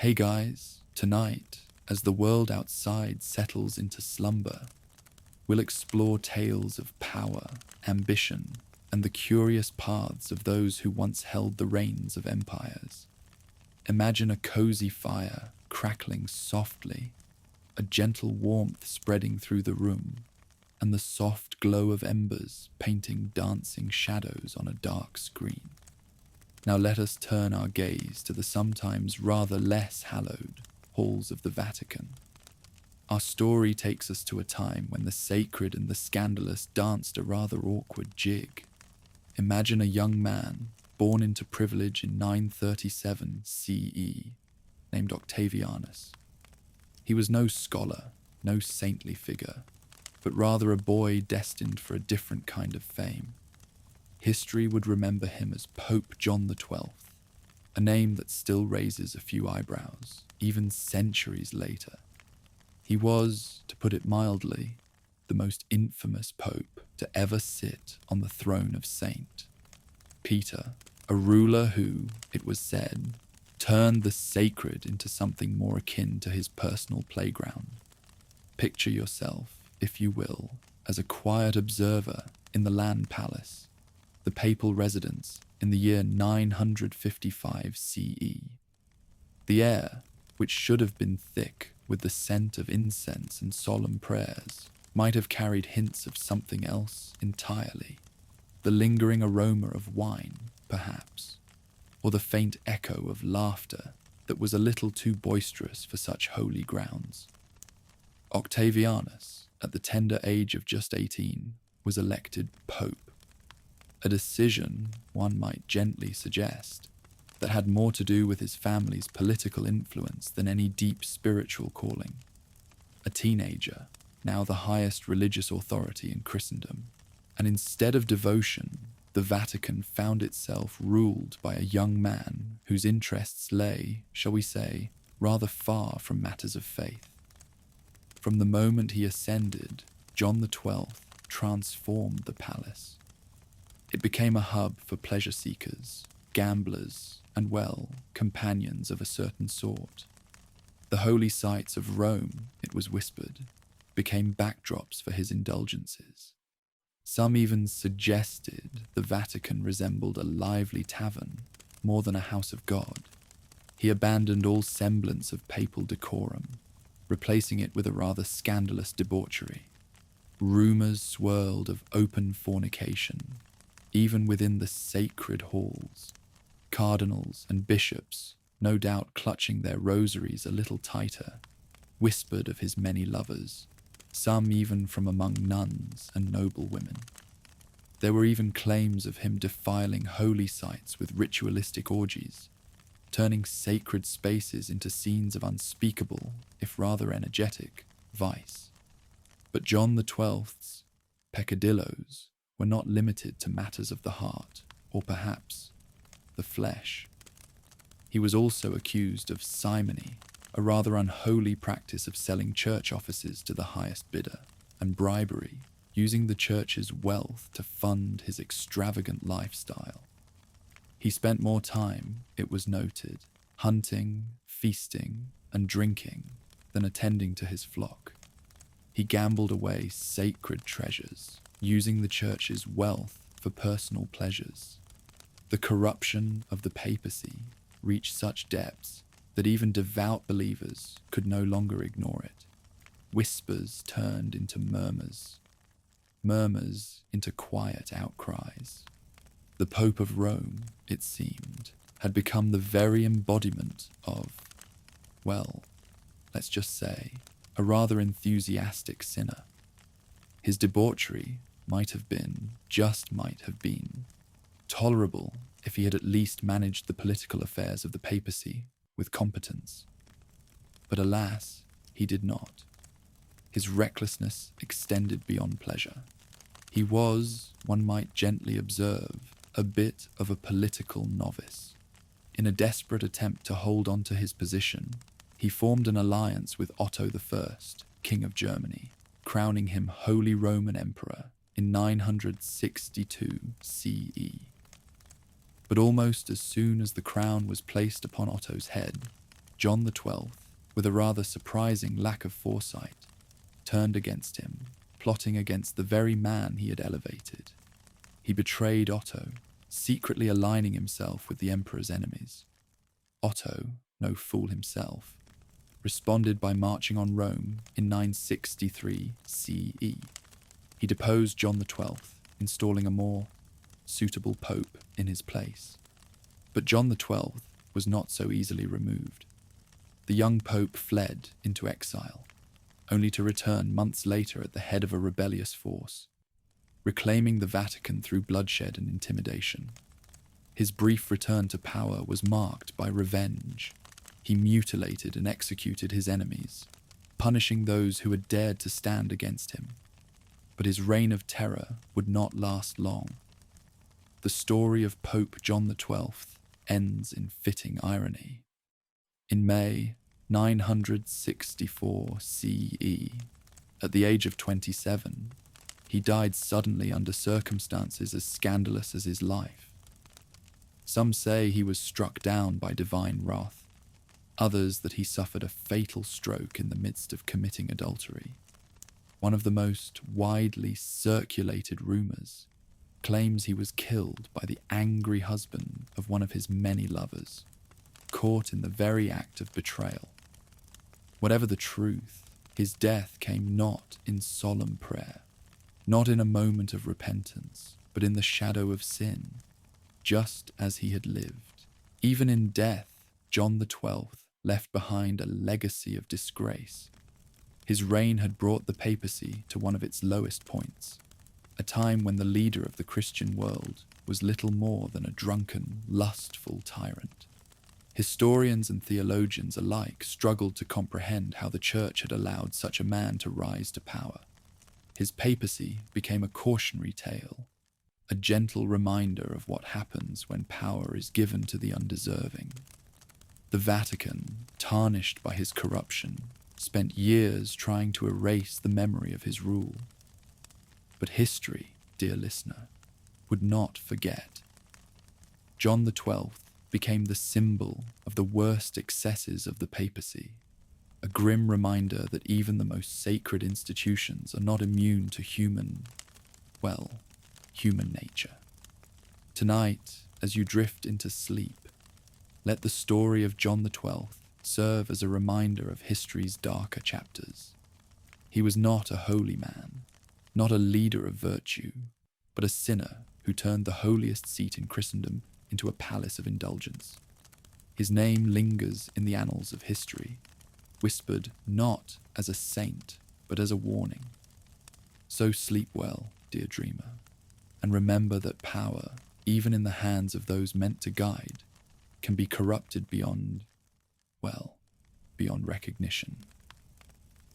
Hey guys, tonight, as the world outside settles into slumber, we'll explore tales of power, ambition, and the curious paths of those who once held the reins of empires. Imagine a cozy fire crackling softly, a gentle warmth spreading through the room, and the soft glow of embers painting dancing shadows on a dark screen. Now let us turn our gaze to the sometimes rather less hallowed halls of the Vatican. Our story takes us to a time when the sacred and the scandalous danced a rather awkward jig. Imagine a young man born into privilege in 937 CE, named Octavianus. He was no scholar, no saintly figure, but rather a boy destined for a different kind of fame. History would remember him as Pope John XII, a name that still raises a few eyebrows, even centuries later. He was, to put it mildly, the most infamous pope to ever sit on the throne of Saint Peter, a ruler who, it was said, turned the sacred into something more akin to his personal playground. Picture yourself, if you will, as a quiet observer in the Land Palace, the papal residence in the year 955 CE. The air, which should have been thick with the scent of incense and solemn prayers, might have carried hints of something else entirely. The lingering aroma of wine, perhaps, or the faint echo of laughter that was a little too boisterous for such holy grounds. Octavianus, at the tender age of just 18, was elected Pope, a decision, one might gently suggest, that had more to do with his family's political influence than any deep spiritual calling. A teenager, now the highest religious authority in Christendom, and instead of devotion, the Vatican found itself ruled by a young man whose interests lay, shall we say, rather far from matters of faith. From the moment he ascended, John XII transformed the palace. It became a hub for pleasure seekers, gamblers, and, well, companions of a certain sort. The holy sites of Rome, it was whispered, became backdrops for his indulgences. Some even suggested the Vatican resembled a lively tavern more than a house of God. He abandoned all semblance of papal decorum, replacing it with a rather scandalous debauchery. Rumors swirled of open fornication, even within the sacred halls. Cardinals and bishops, no doubt clutching their rosaries a little tighter, whispered of his many lovers, some even from among nuns and noble women. There were even claims of him defiling holy sites with ritualistic orgies, turning sacred spaces into scenes of unspeakable, if rather energetic, vice. But John XII's peccadillos were not limited to matters of the heart, or perhaps the flesh. He was also accused of simony, a rather unholy practice of selling church offices to the highest bidder, and bribery, using the church's wealth to fund his extravagant lifestyle. He spent more time, it was noted, hunting, feasting, and drinking than attending to his flock. He gambled away sacred treasures, using the church's wealth for personal pleasures. The corruption of the papacy reached such depths that even devout believers could no longer ignore it. Whispers turned into murmurs, murmurs into quiet outcries. The Pope of Rome, it seemed, had become the very embodiment of, well, let's just say, a rather enthusiastic sinner. His debauchery might have been, just might have been, tolerable if he had at least managed the political affairs of the papacy with competence. But alas, he did not. His recklessness extended beyond pleasure. He was, one might gently observe, a bit of a political novice. In a desperate attempt to hold on to his position, he formed an alliance with Otto I, King of Germany, crowning him Holy Roman Emperor in 962 CE. But almost as soon as the crown was placed upon Otto's head, John XII, with a rather surprising lack of foresight, turned against him, plotting against the very man he had elevated. He betrayed Otto, secretly aligning himself with the emperor's enemies. Otto, no fool himself, responded by marching on Rome in 963 CE. He deposed John XII, installing a more suitable pope in his place. But John XII was not so easily removed. The young pope fled into exile, only to return months later at the head of a rebellious force, reclaiming the Vatican through bloodshed and intimidation. His brief return to power was marked by revenge. He mutilated and executed his enemies, punishing those who had dared to stand against him. But his reign of terror would not last long. The story of Pope John XII ends in fitting irony. In May 964 CE, at the age of 27, he died suddenly under circumstances as scandalous as his life. Some say he was struck down by divine wrath, others that he suffered a fatal stroke in the midst of committing adultery. One of the most widely circulated rumors claims he was killed by the angry husband of one of his many lovers, caught in the very act of betrayal. Whatever the truth, his death came not in solemn prayer, not in a moment of repentance, but in the shadow of sin, just as he had lived. Even in death, John XII left behind a legacy of disgrace. His reign had brought the papacy to one of its lowest points, a time when the leader of the Christian world was little more than a drunken, lustful tyrant. Historians and theologians alike struggled to comprehend how the Church had allowed such a man to rise to power. His papacy became a cautionary tale, a gentle reminder of what happens when power is given to the undeserving. The Vatican, tarnished by his corruption, spent years trying to erase the memory of his rule. But history, dear listener, would not forget. John XII became the symbol of the worst excesses of the papacy, a grim reminder that even the most sacred institutions are not immune to human nature. Tonight, as you drift into sleep, let the story of John XII serve as a reminder of history's darker chapters. He was not a holy man, not a leader of virtue, but a sinner who turned the holiest seat in Christendom into a palace of indulgence. His name lingers in the annals of history, whispered not as a saint, but as a warning. So sleep well, dear dreamer, and remember that power, even in the hands of those meant to guide, can be corrupted beyond recognition.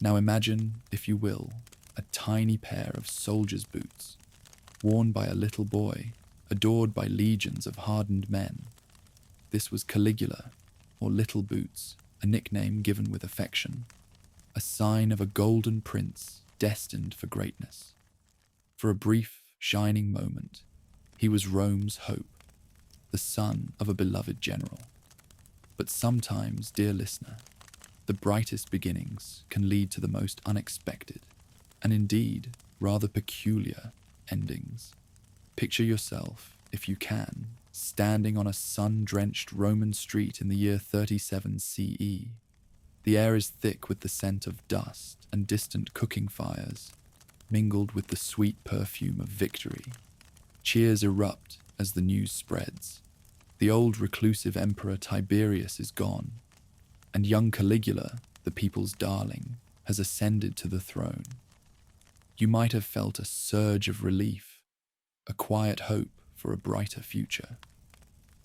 Now imagine, if you will, a tiny pair of soldier's boots, worn by a little boy, adored by legions of hardened men. This was Caligula, or Little Boots, a nickname given with affection, a sign of a golden prince destined for greatness. For a brief, shining moment, he was Rome's hope, the son of a beloved general. But sometimes, dear listener, the brightest beginnings can lead to the most unexpected, and indeed rather peculiar, endings. Picture yourself, if you can, standing on a sun-drenched Roman street in the year 37 CE. The air is thick with the scent of dust and distant cooking fires, mingled with the sweet perfume of victory. Cheers erupt as the news spreads. The old reclusive emperor Tiberius is gone, and young Caligula, the people's darling, has ascended to the throne. You might have felt a surge of relief, a quiet hope for a brighter future.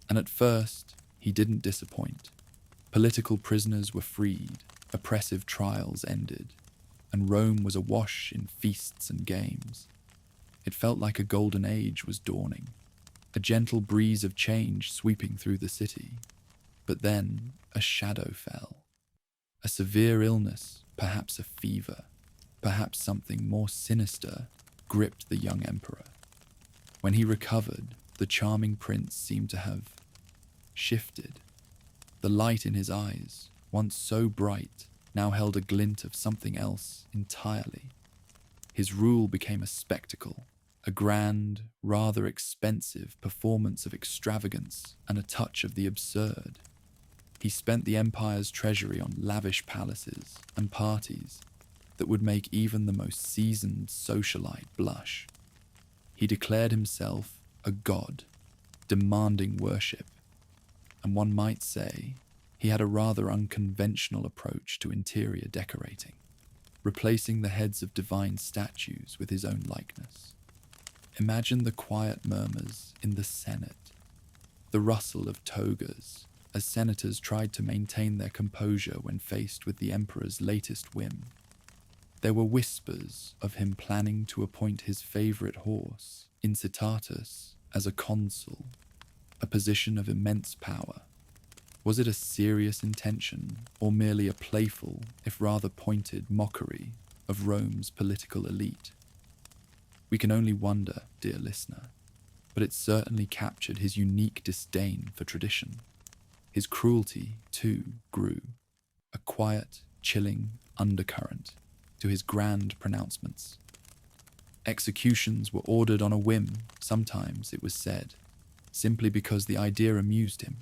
And at first, he didn't disappoint. Political prisoners were freed, oppressive trials ended, and Rome was awash in feasts and games. It felt like a golden age was dawning, a gentle breeze of change sweeping through the city. But then a shadow fell. A severe illness, perhaps a fever, perhaps something more sinister, gripped the young emperor. When he recovered, the charming prince seemed to have shifted. The light in his eyes once so bright, now held a glint of something else entirely. His rule became a spectacle, a grand, rather expensive performance of extravagance and a touch of the absurd. He spent the empire's treasury on lavish palaces and parties that would make even the most seasoned socialite blush. He declared himself a god, demanding worship, and one might say he had a rather unconventional approach to interior decorating, replacing the heads of divine statues with his own likeness. Imagine the quiet murmurs in the Senate, the rustle of togas as senators tried to maintain their composure when faced with the emperor's latest whim. There were whispers of him planning to appoint his favorite horse, Incitatus, as a consul, a position of immense power. Was it a serious intention, or merely a playful, if rather pointed, mockery of Rome's political elite? We can only wonder, dear listener, but it certainly captured his unique disdain for tradition. His cruelty, too, grew, a quiet, chilling undercurrent to his grand pronouncements. Executions were ordered on a whim, sometimes, it was said, simply because the idea amused him.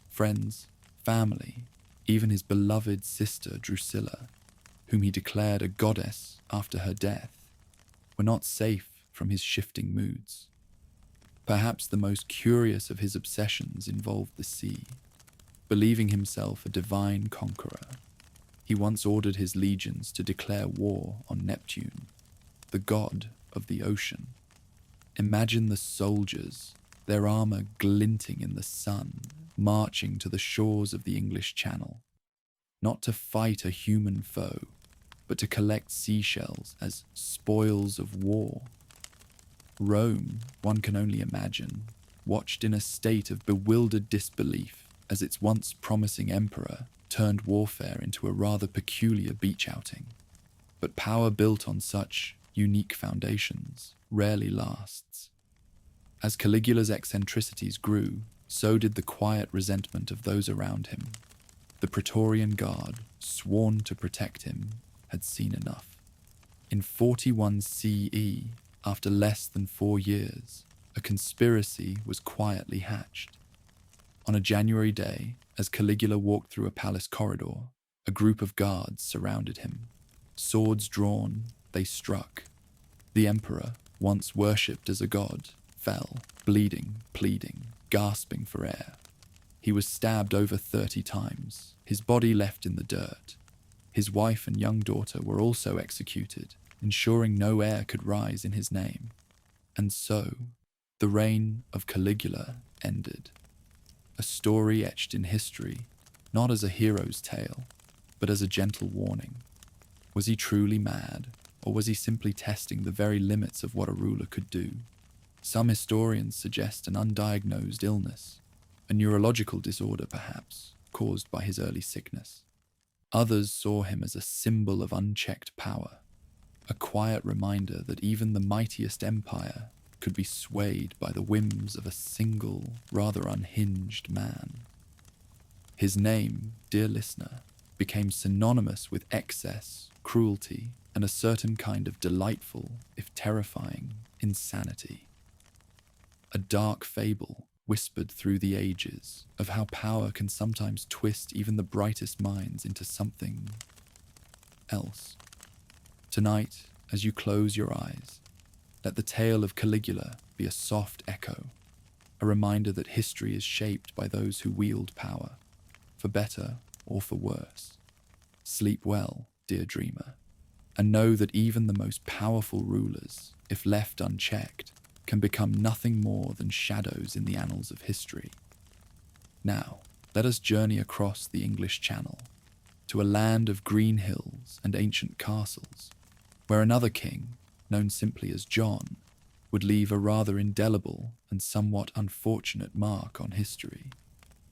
Friends, family, even his beloved sister Drusilla, whom he declared a goddess after her death, were not safe from his shifting moods. Perhaps the most curious of his obsessions involved the sea. Believing himself a divine conqueror, he once ordered his legions to declare war on Neptune, the god of the ocean. Imagine the soldiers, their armor glinting in the sun, marching to the shores of the English Channel, not to fight a human foe, but to collect seashells as spoils of war. Rome, one can only imagine, watched in a state of bewildered disbelief as its once promising emperor turned warfare into a rather peculiar beach outing. But power built on such unique foundations rarely lasts. As Caligula's eccentricities grew, so did the quiet resentment of those around him. The Praetorian Guard, sworn to protect him, had seen enough. In 41 CE, after less than 4 years, a conspiracy was quietly hatched. On a January day, as Caligula walked through a palace corridor, a group of guards surrounded him. Swords drawn, they struck. The emperor, once worshipped as a god, fell, bleeding, pleading, gasping for air. He was stabbed over 30 times, his body left in the dirt. His wife and young daughter were also executed, ensuring no heir could rise in his name. And so, the reign of Caligula ended. A story etched in history, not as a hero's tale, but as a gentle warning. Was he truly mad, or was he simply testing the very limits of what a ruler could do? Some historians suggest an undiagnosed illness, a neurological disorder perhaps, caused by his early sickness. Others saw him as a symbol of unchecked power, a quiet reminder that even the mightiest empire could be swayed by the whims of a single, rather unhinged man. His name, dear listener, became synonymous with excess, cruelty, and a certain kind of delightful, if terrifying, insanity. A dark fable whispered through the ages of how power can sometimes twist even the brightest minds into something else. Tonight, as you close your eyes, let the tale of Caligula be a soft echo, a reminder that history is shaped by those who wield power, for better or for worse. Sleep well, dear dreamer, and know that even the most powerful rulers, if left unchecked, can become nothing more than shadows in the annals of history. Now, let us journey across the English Channel, to a land of green hills and ancient castles, where another king, known simply as John, would leave a rather indelible and somewhat unfortunate mark on history.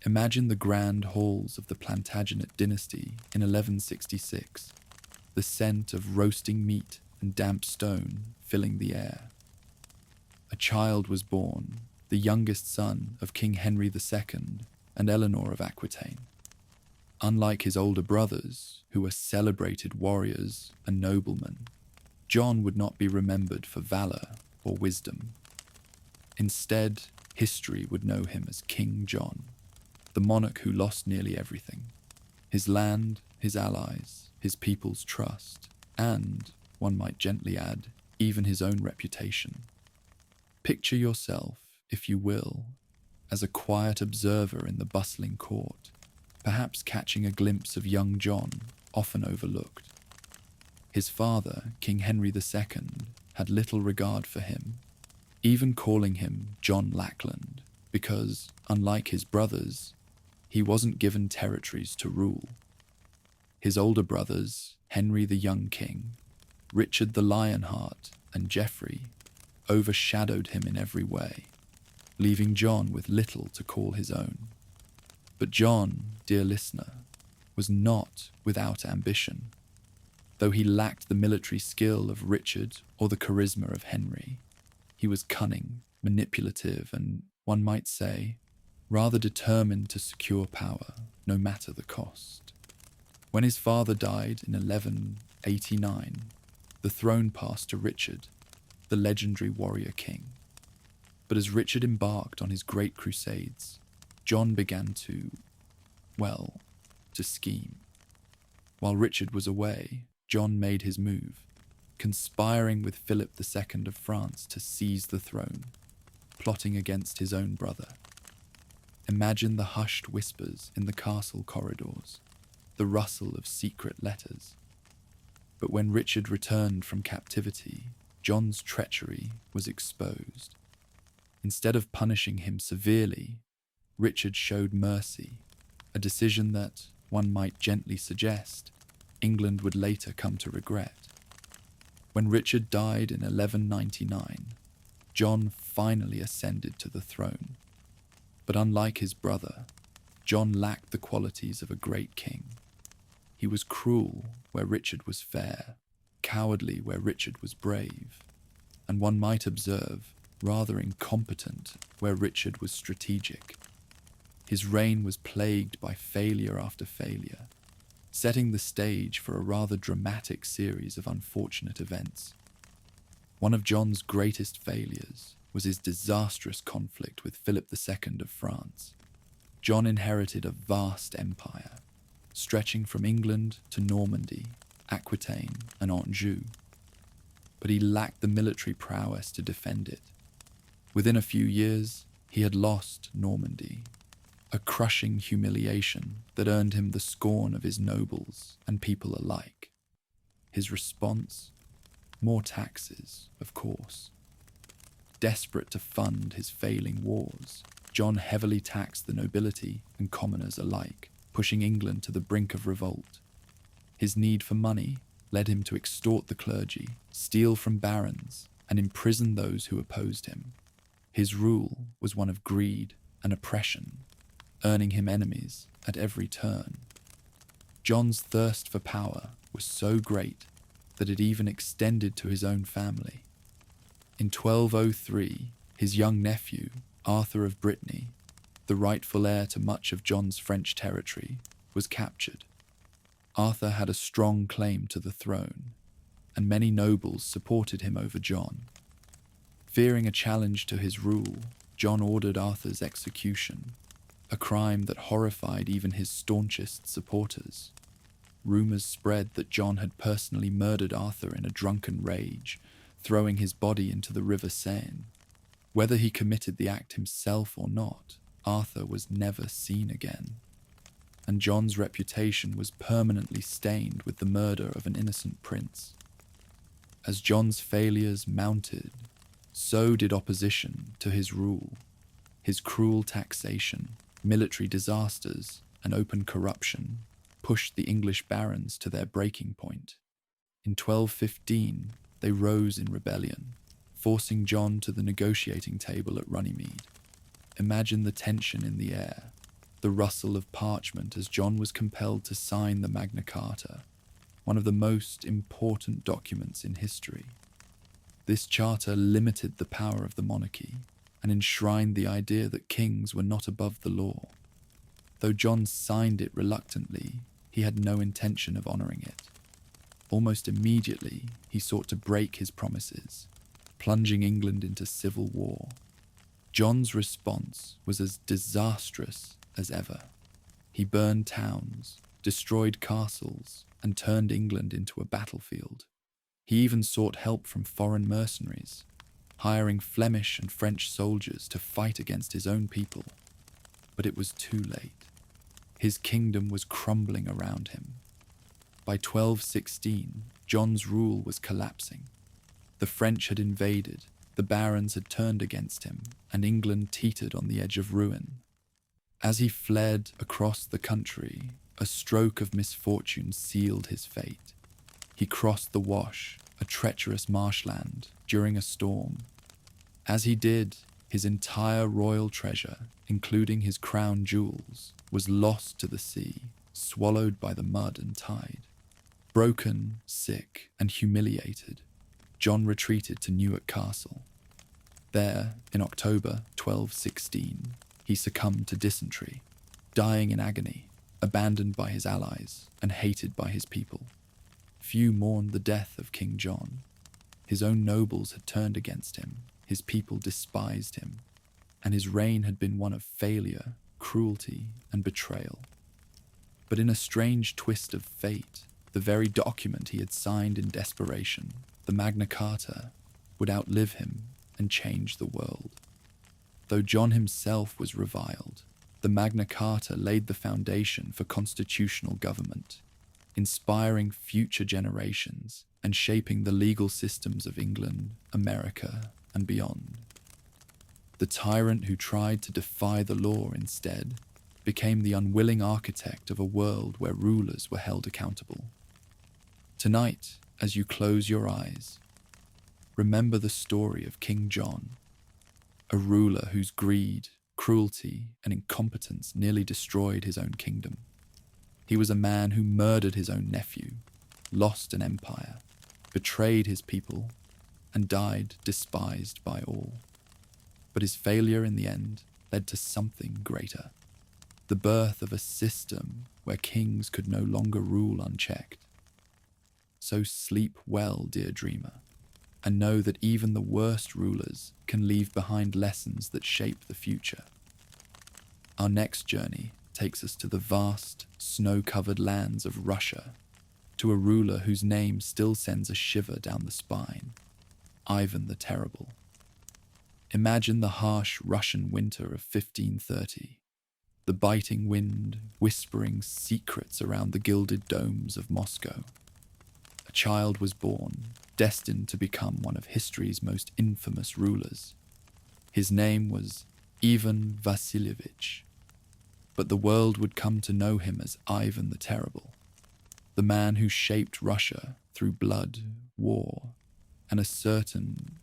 Imagine the grand halls of the Plantagenet dynasty in 1166, the scent of roasting meat and damp stone filling the air. A child was born, the youngest son of King Henry II and Eleanor of Aquitaine. Unlike his older brothers, who were celebrated warriors and noblemen, John would not be remembered for valor or wisdom. Instead, history would know him as King John, the monarch who lost nearly everything: his land, his allies, his people's trust, and, one might gently add, even his own reputation. Picture yourself, if you will, as a quiet observer in the bustling court, perhaps catching a glimpse of young John, often overlooked. His father, King Henry II, had little regard for him, even calling him John Lackland, because, unlike his brothers, he wasn't given territories to rule. His older brothers, Henry the Young King, Richard the Lionheart, and Geoffrey, overshadowed him in every way, leaving John with little to call his own. But John, dear listener, was not without ambition. Though he lacked the military skill of Richard or the charisma of Henry, he was cunning, manipulative, and, one might say, rather determined to secure power, no matter the cost. When his father died in 1189, the throne passed to Richard, the legendary warrior king. But as Richard embarked on his great crusades, John began to scheme. While Richard was away, John made his move, conspiring with Philip II of France to seize the throne, plotting against his own brother. Imagine the hushed whispers in the castle corridors, the rustle of secret letters. But when Richard returned from captivity, John's treachery was exposed. Instead of punishing him severely, Richard showed mercy, a decision that, one might gently suggest, England would later come to regret. When Richard died in 1199, John finally ascended to the throne. But unlike his brother, John lacked the qualities of a great king. He was cruel where Richard was fair, cowardly where Richard was brave, and one might observe, rather incompetent where Richard was strategic. His reign was plagued by failure after failure, setting the stage for a rather dramatic series of unfortunate events. One of John's greatest failures was his disastrous conflict with Philip II of France. John inherited a vast empire, stretching from England to Normandy, Aquitaine, and Anjou. But he lacked the military prowess to defend it. Within a few years, he had lost Normandy, a crushing humiliation that earned him the scorn of his nobles and people alike. His response? More taxes, of course. Desperate to fund his failing wars, John heavily taxed the nobility and commoners alike, pushing England to the brink of revolt. His need for money led him to extort the clergy, steal from barons, and imprison those who opposed him. His rule was one of greed and oppression, earning him enemies at every turn. John's thirst for power was so great that it even extended to his own family. In 1203, his young nephew, Arthur of Brittany, the rightful heir to much of John's French territory, was captured. Arthur had a strong claim to the throne, and many nobles supported him over John. Fearing a challenge to his rule, John ordered Arthur's execution, a crime that horrified even his staunchest supporters. Rumors spread that John had personally murdered Arthur in a drunken rage, throwing his body into the River Seine. Whether he committed the act himself or not, Arthur was never seen again, and John's reputation was permanently stained with the murder of an innocent prince. As John's failures mounted, so did opposition to his rule. His cruel taxation, military disasters, and open corruption pushed the English barons to their breaking point. In 1215, they rose in rebellion, forcing John to the negotiating table at Runnymede. Imagine the tension in the air, the rustle of parchment as John was compelled to sign the Magna Carta, one of the most important documents in history. This charter limited the power of the monarchy and enshrined the idea that kings were not above the law. Though John signed it reluctantly, he had no intention of honoring it. Almost immediately, he sought to break his promises, plunging England into civil war. John's response was as disastrous as ever. He burned towns, destroyed castles, and turned England into a battlefield. He even sought help from foreign mercenaries, hiring Flemish and French soldiers to fight against his own people. But it was too late. His kingdom was crumbling around him. By 1216, John's rule was collapsing. The French had invaded, the barons had turned against him, and England teetered on the edge of ruin. As he fled across the country, a stroke of misfortune sealed his fate. He crossed the Wash, a treacherous marshland, during a storm. As he did, his entire royal treasure, including his crown jewels, was lost to the sea, swallowed by the mud and tide. Broken, sick, and humiliated, John retreated to Newark Castle. There, in October 1216, he succumbed to dysentery, dying in agony, abandoned by his allies and hated by his people. Few mourned the death of King John. His own nobles had turned against him, his people despised him, and his reign had been one of failure, cruelty, and betrayal. But in a strange twist of fate, the very document he had signed in desperation, the Magna Carta, would outlive him and change the world. Though John himself was reviled, the Magna Carta laid the foundation for constitutional government, inspiring future generations and shaping the legal systems of England, America, and beyond. The tyrant who tried to defy the law instead became the unwilling architect of a world where rulers were held accountable. Tonight, as you close your eyes, remember the story of King John, a ruler whose greed, cruelty, and incompetence nearly destroyed his own kingdom. He was a man who murdered his own nephew, lost an empire, betrayed his people, and died despised by all. But his failure in the end led to something greater, the birth of a system where kings could no longer rule unchecked. So sleep well, dear dreamer, and know that even the worst rulers can leave behind lessons that shape the future. Our next journey takes us to the vast, snow-covered lands of Russia, to a ruler whose name still sends a shiver down the spine, Ivan the Terrible. Imagine the harsh Russian winter of 1530, the biting wind whispering secrets around the gilded domes of Moscow. A child was born, destined to become one of history's most infamous rulers. His name was Ivan Vasilievich, but the world would come to know him as Ivan the Terrible, the man who shaped Russia through blood, war, and a certain,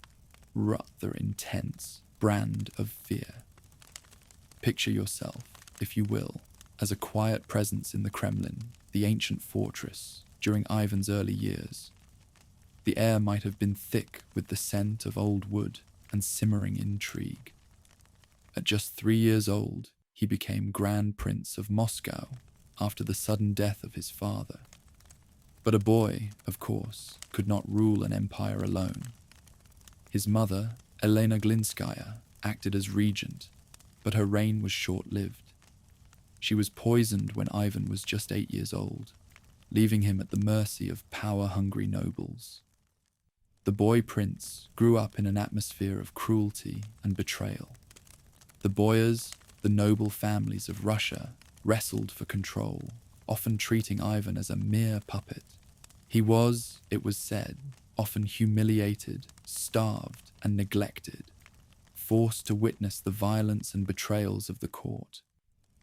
rather intense brand of fear. Picture yourself, if you will, as a quiet presence in the Kremlin, the ancient fortress, during Ivan's early years. The air might have been thick with the scent of old wood and simmering intrigue. At just 3 years old, he became Grand Prince of Moscow after the sudden death of his father. But a boy, of course, could not rule an empire alone. His mother, Elena Glinskaya, acted as regent, but her reign was short-lived. She was poisoned when Ivan was just 8 years old, leaving him at the mercy of power-hungry nobles. The boy prince grew up in an atmosphere of cruelty and betrayal. The boyars, the noble families of Russia, wrestled for control, often treating Ivan as a mere puppet. He was, it was said, often humiliated, starved, and neglected, forced to witness the violence and betrayals of the court.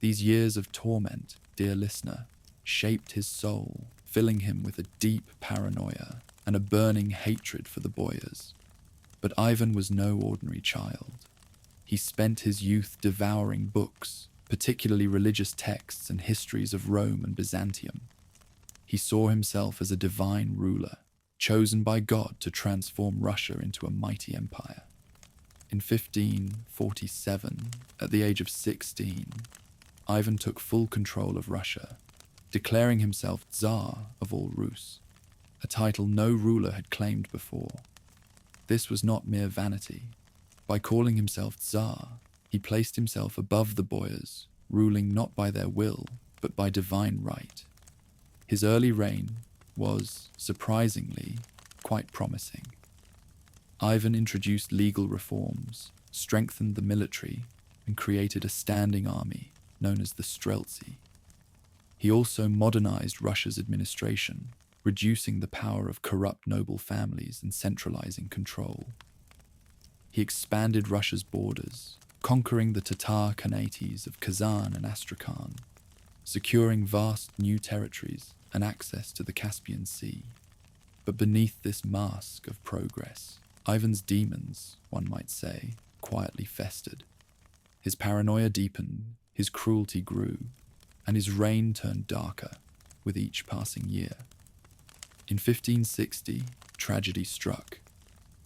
These years of torment, dear listener, shaped his soul, filling him with a deep paranoia and a burning hatred for the boyars. But Ivan was no ordinary child. He spent his youth devouring books, particularly religious texts and histories of Rome and Byzantium. He saw himself as a divine ruler, chosen by God to transform Russia into a mighty empire. In 1547, at the age of 16, Ivan took full control of Russia, declaring himself Tsar of all Rus, a title no ruler had claimed before. This was not mere vanity. By calling himself Tsar, he placed himself above the boyars, ruling not by their will, but by divine right. His early reign was, surprisingly, quite promising. Ivan introduced legal reforms, strengthened the military, and created a standing army known as the Streltsy. He also modernized Russia's administration, reducing the power of corrupt noble families and centralizing control. He expanded Russia's borders, conquering the Tatar Khanates of Kazan and Astrakhan, securing vast new territories and access to the Caspian Sea. But beneath this mask of progress, Ivan's demons, one might say, quietly festered. His paranoia deepened, his cruelty grew, and his reign turned darker with each passing year. In 1560, tragedy struck.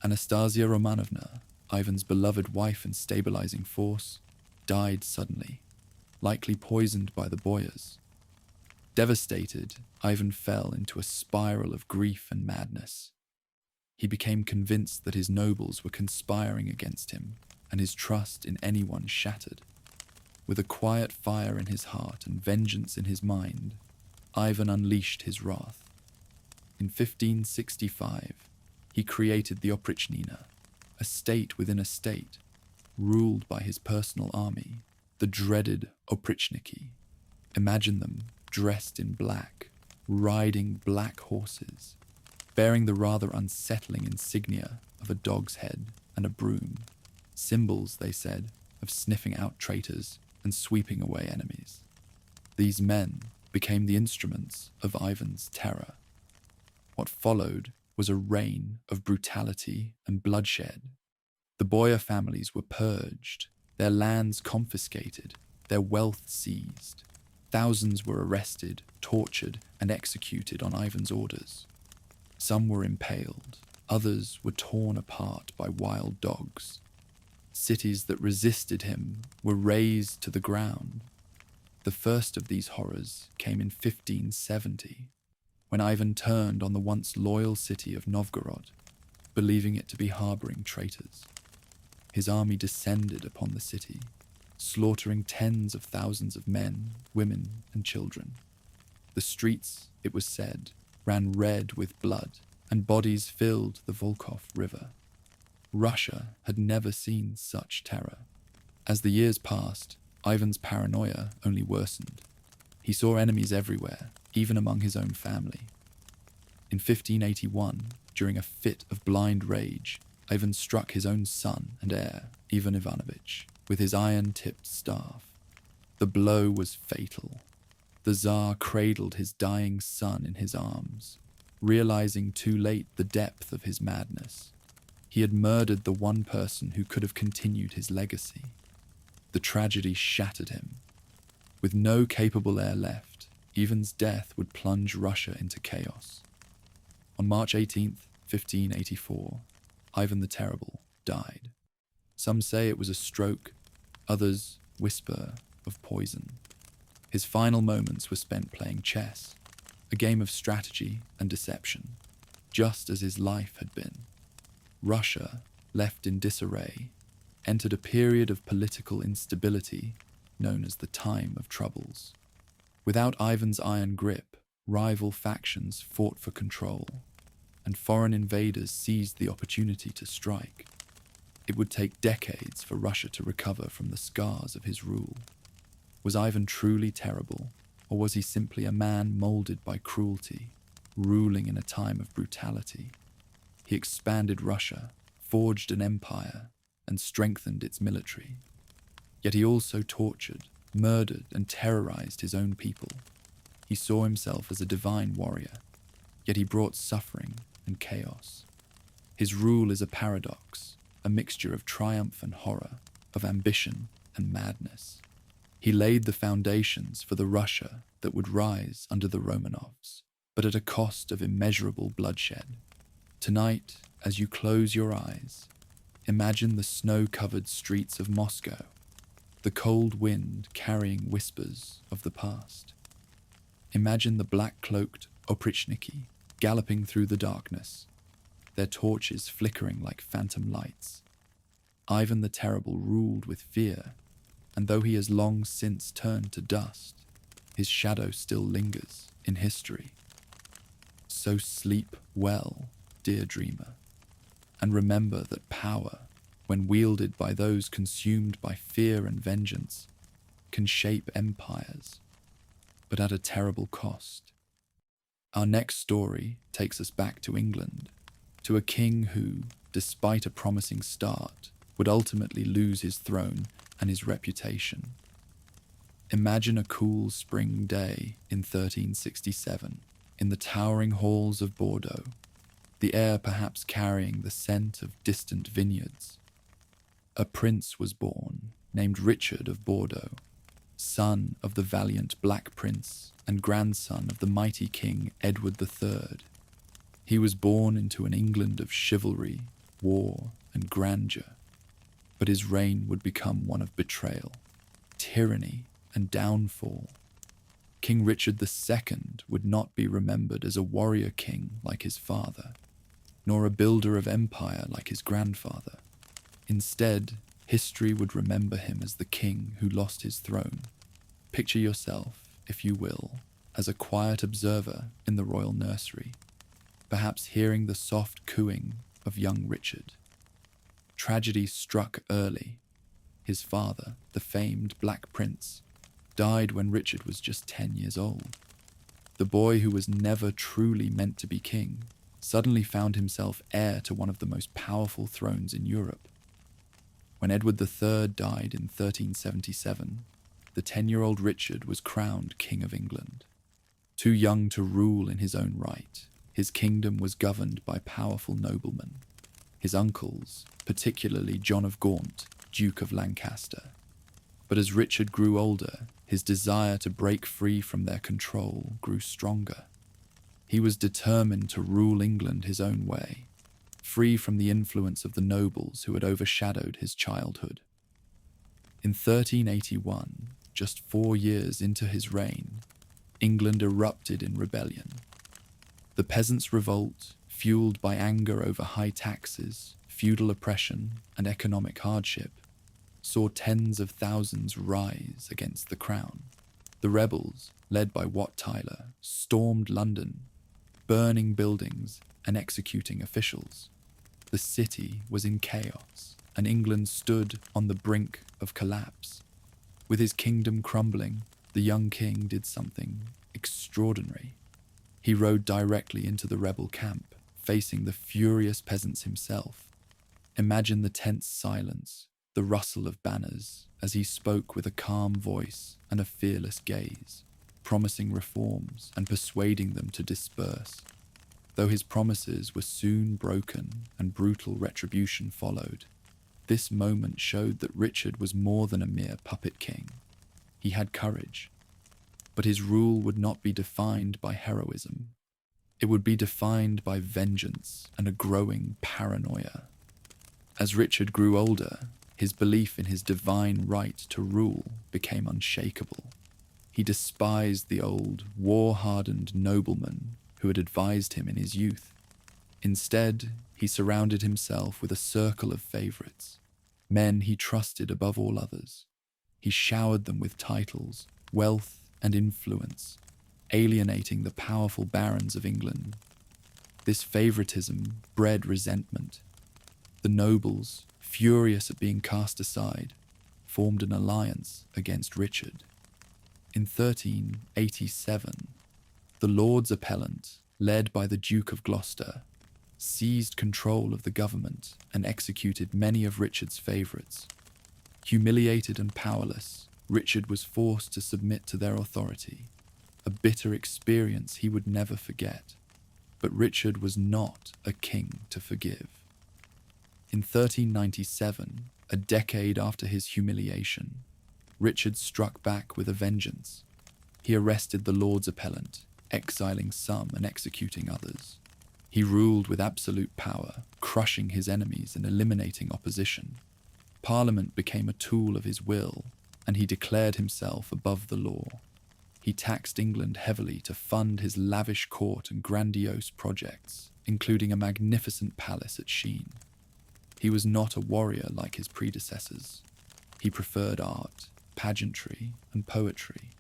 Anastasia Romanovna, Ivan's beloved wife and stabilizing force, died suddenly, likely poisoned by the boyars. Devastated, Ivan fell into a spiral of grief and madness. He became convinced that his nobles were conspiring against him, and his trust in anyone shattered. With a quiet fire in his heart and vengeance in his mind, Ivan unleashed his wrath. In 1565, he created the Oprichnina, a state within a state, ruled by his personal army, the dreaded Oprichniki. Imagine them dressed in black, riding black horses, bearing the rather unsettling insignia of a dog's head and a broom, symbols, they said, of sniffing out traitors and sweeping away enemies. These men became the instruments of Ivan's terror. What followed was a reign of brutality and bloodshed. The boyar families were purged, their lands confiscated, their wealth seized. Thousands were arrested, tortured, and executed on Ivan's orders. Some were impaled, others were torn apart by wild dogs. Cities that resisted him were razed to the ground. The first of these horrors came in 1570, when Ivan turned on the once loyal city of Novgorod, believing it to be harboring traitors. His army descended upon the city, slaughtering tens of thousands of men, women, and children. The streets, it was said, ran red with blood, and bodies filled the Volkhov River. Russia had never seen such terror. As the years passed, Ivan's paranoia only worsened. He saw enemies everywhere, even among his own family. In 1581, during a fit of blind rage, Ivan struck his own son and heir, Ivan Ivanovich, with his iron-tipped staff. The blow was fatal. The Tsar cradled his dying son in his arms, realizing too late the depth of his madness. He had murdered the one person who could have continued his legacy. The tragedy shattered him. With no capable heir left, Ivan's death would plunge Russia into chaos. On March 18, 1584, Ivan the Terrible died. Some say it was a stroke, others whisper of poison. His final moments were spent playing chess, a game of strategy and deception, just as his life had been. Russia, left in disarray, entered a period of political instability known as the Time of Troubles. Without Ivan's iron grip, rival factions fought for control, and foreign invaders seized the opportunity to strike. It would take decades for Russia to recover from the scars of his rule. Was Ivan truly terrible, or was he simply a man molded by cruelty, ruling in a time of brutality? He expanded Russia, forged an empire, and strengthened its military. Yet he also tortured, murdered, and terrorized his own people. He saw himself as a divine warrior, yet he brought suffering and chaos. His rule is a paradox, a mixture of triumph and horror, of ambition and madness. He laid the foundations for the Russia that would rise under the Romanovs, but at a cost of immeasurable bloodshed. Tonight, as you close your eyes, imagine the snow-covered streets of Moscow, the cold wind carrying whispers of the past. Imagine the black-cloaked oprichniki galloping through the darkness, their torches flickering like phantom lights. Ivan the Terrible ruled with fear, and though he has long since turned to dust, his shadow still lingers in history. So sleep well, dear dreamer, and remember that power, when wielded by those consumed by fear and vengeance, can shape empires, but at a terrible cost. Our next story takes us back to England, to a king who, despite a promising start, would ultimately lose his throne and his reputation. Imagine a cool spring day in 1367, in the towering halls of Bordeaux, the air perhaps carrying the scent of distant vineyards. A prince was born, named Richard of Bordeaux, son of the valiant Black Prince and grandson of the mighty King Edward III. He was born into an England of chivalry, war, and grandeur, but his reign would become one of betrayal, tyranny, and downfall. King Richard II would not be remembered as a warrior king like his father, nor a builder of empire like his grandfather. Instead, history would remember him as the king who lost his throne. Picture yourself, if you will, as a quiet observer in the royal nursery, perhaps hearing the soft cooing of young Richard. Tragedy struck early. His father, the famed Black Prince, died when Richard was just 10 years old. The boy who was never truly meant to be king suddenly found himself heir to one of the most powerful thrones in Europe. When Edward III died in 1377, the 10-year-old Richard was crowned King of England. Too young to rule in his own right, his kingdom was governed by powerful noblemen. His uncles, particularly John of Gaunt, Duke of Lancaster. But as Richard grew older, his desire to break free from their control grew stronger. He was determined to rule England his own way, free from the influence of the nobles who had overshadowed his childhood. In 1381, just 4 years into his reign, England erupted in rebellion. The peasants' revolt, fueled by anger over high taxes, feudal oppression, and economic hardship, saw tens of thousands rise against the crown. The rebels, led by Wat Tyler, stormed London, burning buildings and executing officials. The city was in chaos, and England stood on the brink of collapse. With his kingdom crumbling, the young king did something extraordinary. He rode directly into the rebel camp, facing the furious peasants himself. Imagine the tense silence, the rustle of banners, as he spoke with a calm voice and a fearless gaze, promising reforms and persuading them to disperse. Though his promises were soon broken and brutal retribution followed, this moment showed that Richard was more than a mere puppet king. He had courage, but his rule would not be defined by heroism. It would be defined by vengeance and a growing paranoia. As Richard grew older, his belief in his divine right to rule became unshakable. He despised the old, war-hardened noblemen who had advised him in his youth. Instead, he surrounded himself with a circle of favorites, men he trusted above all others. He showered them with titles, wealth, and influence, alienating the powerful barons of England. This favoritism bred resentment. The nobles, furious at being cast aside, formed an alliance against Richard. In 1387, the Lords Appellant, led by the Duke of Gloucester, seized control of the government and executed many of Richard's favourites. Humiliated and powerless, Richard was forced to submit to their authority, a bitter experience he would never forget. But Richard was not a king to forgive. In 1397, a decade after his humiliation, Richard struck back with a vengeance. He arrested the Lords Appellant, exiling some and executing others. He ruled with absolute power, crushing his enemies and eliminating opposition. Parliament became a tool of his will, and he declared himself above the law. He taxed England heavily to fund his lavish court and grandiose projects, including a magnificent palace at Sheen. He was not a warrior like his predecessors. He preferred art, pageantry, and poetry.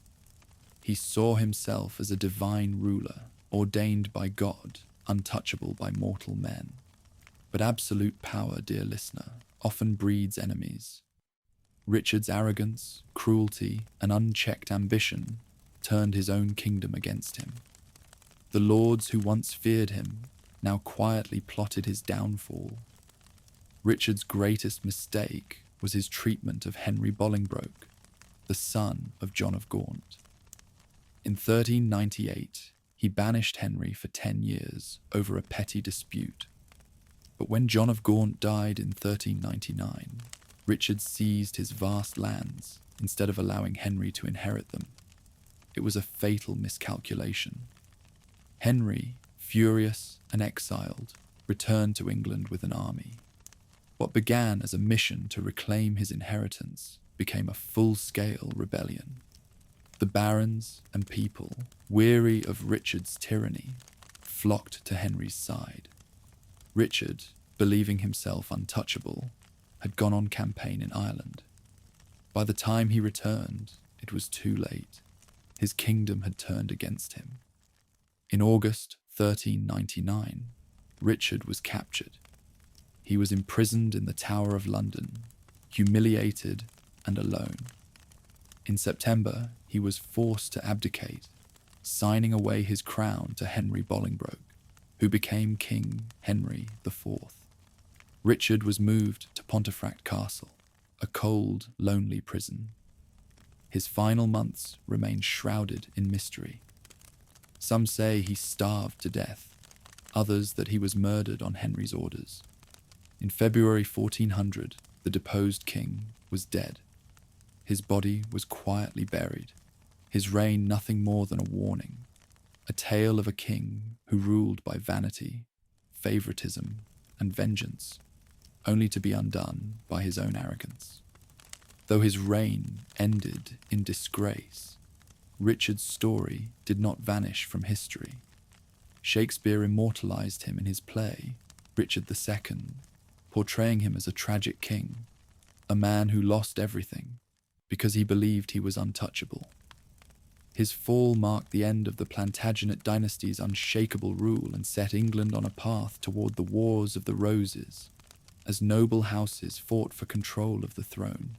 He saw himself as a divine ruler, ordained by God, untouchable by mortal men. But absolute power, dear listener, often breeds enemies. Richard's arrogance, cruelty, and unchecked ambition turned his own kingdom against him. The lords who once feared him now quietly plotted his downfall. Richard's greatest mistake was his treatment of Henry Bolingbroke, the son of John of Gaunt. In 1398, he banished Henry for 10 years over a petty dispute. But when John of Gaunt died in 1399, Richard seized his vast lands instead of allowing Henry to inherit them. It was a fatal miscalculation. Henry, furious and exiled, returned to England with an army. What began as a mission to reclaim his inheritance became a full-scale rebellion. The barons and people, weary of Richard's tyranny, flocked to Henry's side. Richard, believing himself untouchable, had gone on campaign in Ireland. By the time he returned, it was too late. His kingdom had turned against him. In August 1399, Richard was captured. He was imprisoned in the Tower of London, humiliated and alone. In September, he was forced to abdicate, signing away his crown to Henry Bolingbroke, who became King Henry IV. Richard was moved to Pontefract Castle, a cold, lonely prison. His final months remained shrouded in mystery. Some say he starved to death, others that he was murdered on Henry's orders. In February 1400, the deposed king was dead. His body was quietly buried, his reign nothing more than a warning, a tale of a king who ruled by vanity, favoritism, and vengeance, only to be undone by his own arrogance. Though his reign ended in disgrace, Richard's story did not vanish from history. Shakespeare immortalized him in his play, Richard II, portraying him as a tragic king, a man who lost everything because he believed he was untouchable. His fall marked the end of the Plantagenet dynasty's unshakable rule and set England on a path toward the Wars of the Roses, as noble houses fought for control of the throne.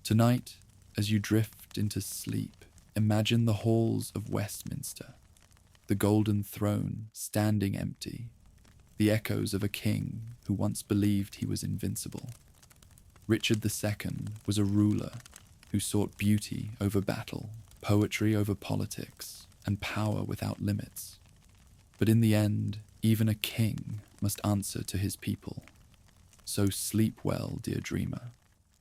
Tonight, as you drift into sleep, imagine the halls of Westminster, the golden throne standing empty, the echoes of a king who once believed he was invincible. Richard II was a ruler who sought beauty over battle, poetry over politics, and power without limits. But in the end, even a king must answer to his people. So sleep well, dear dreamer,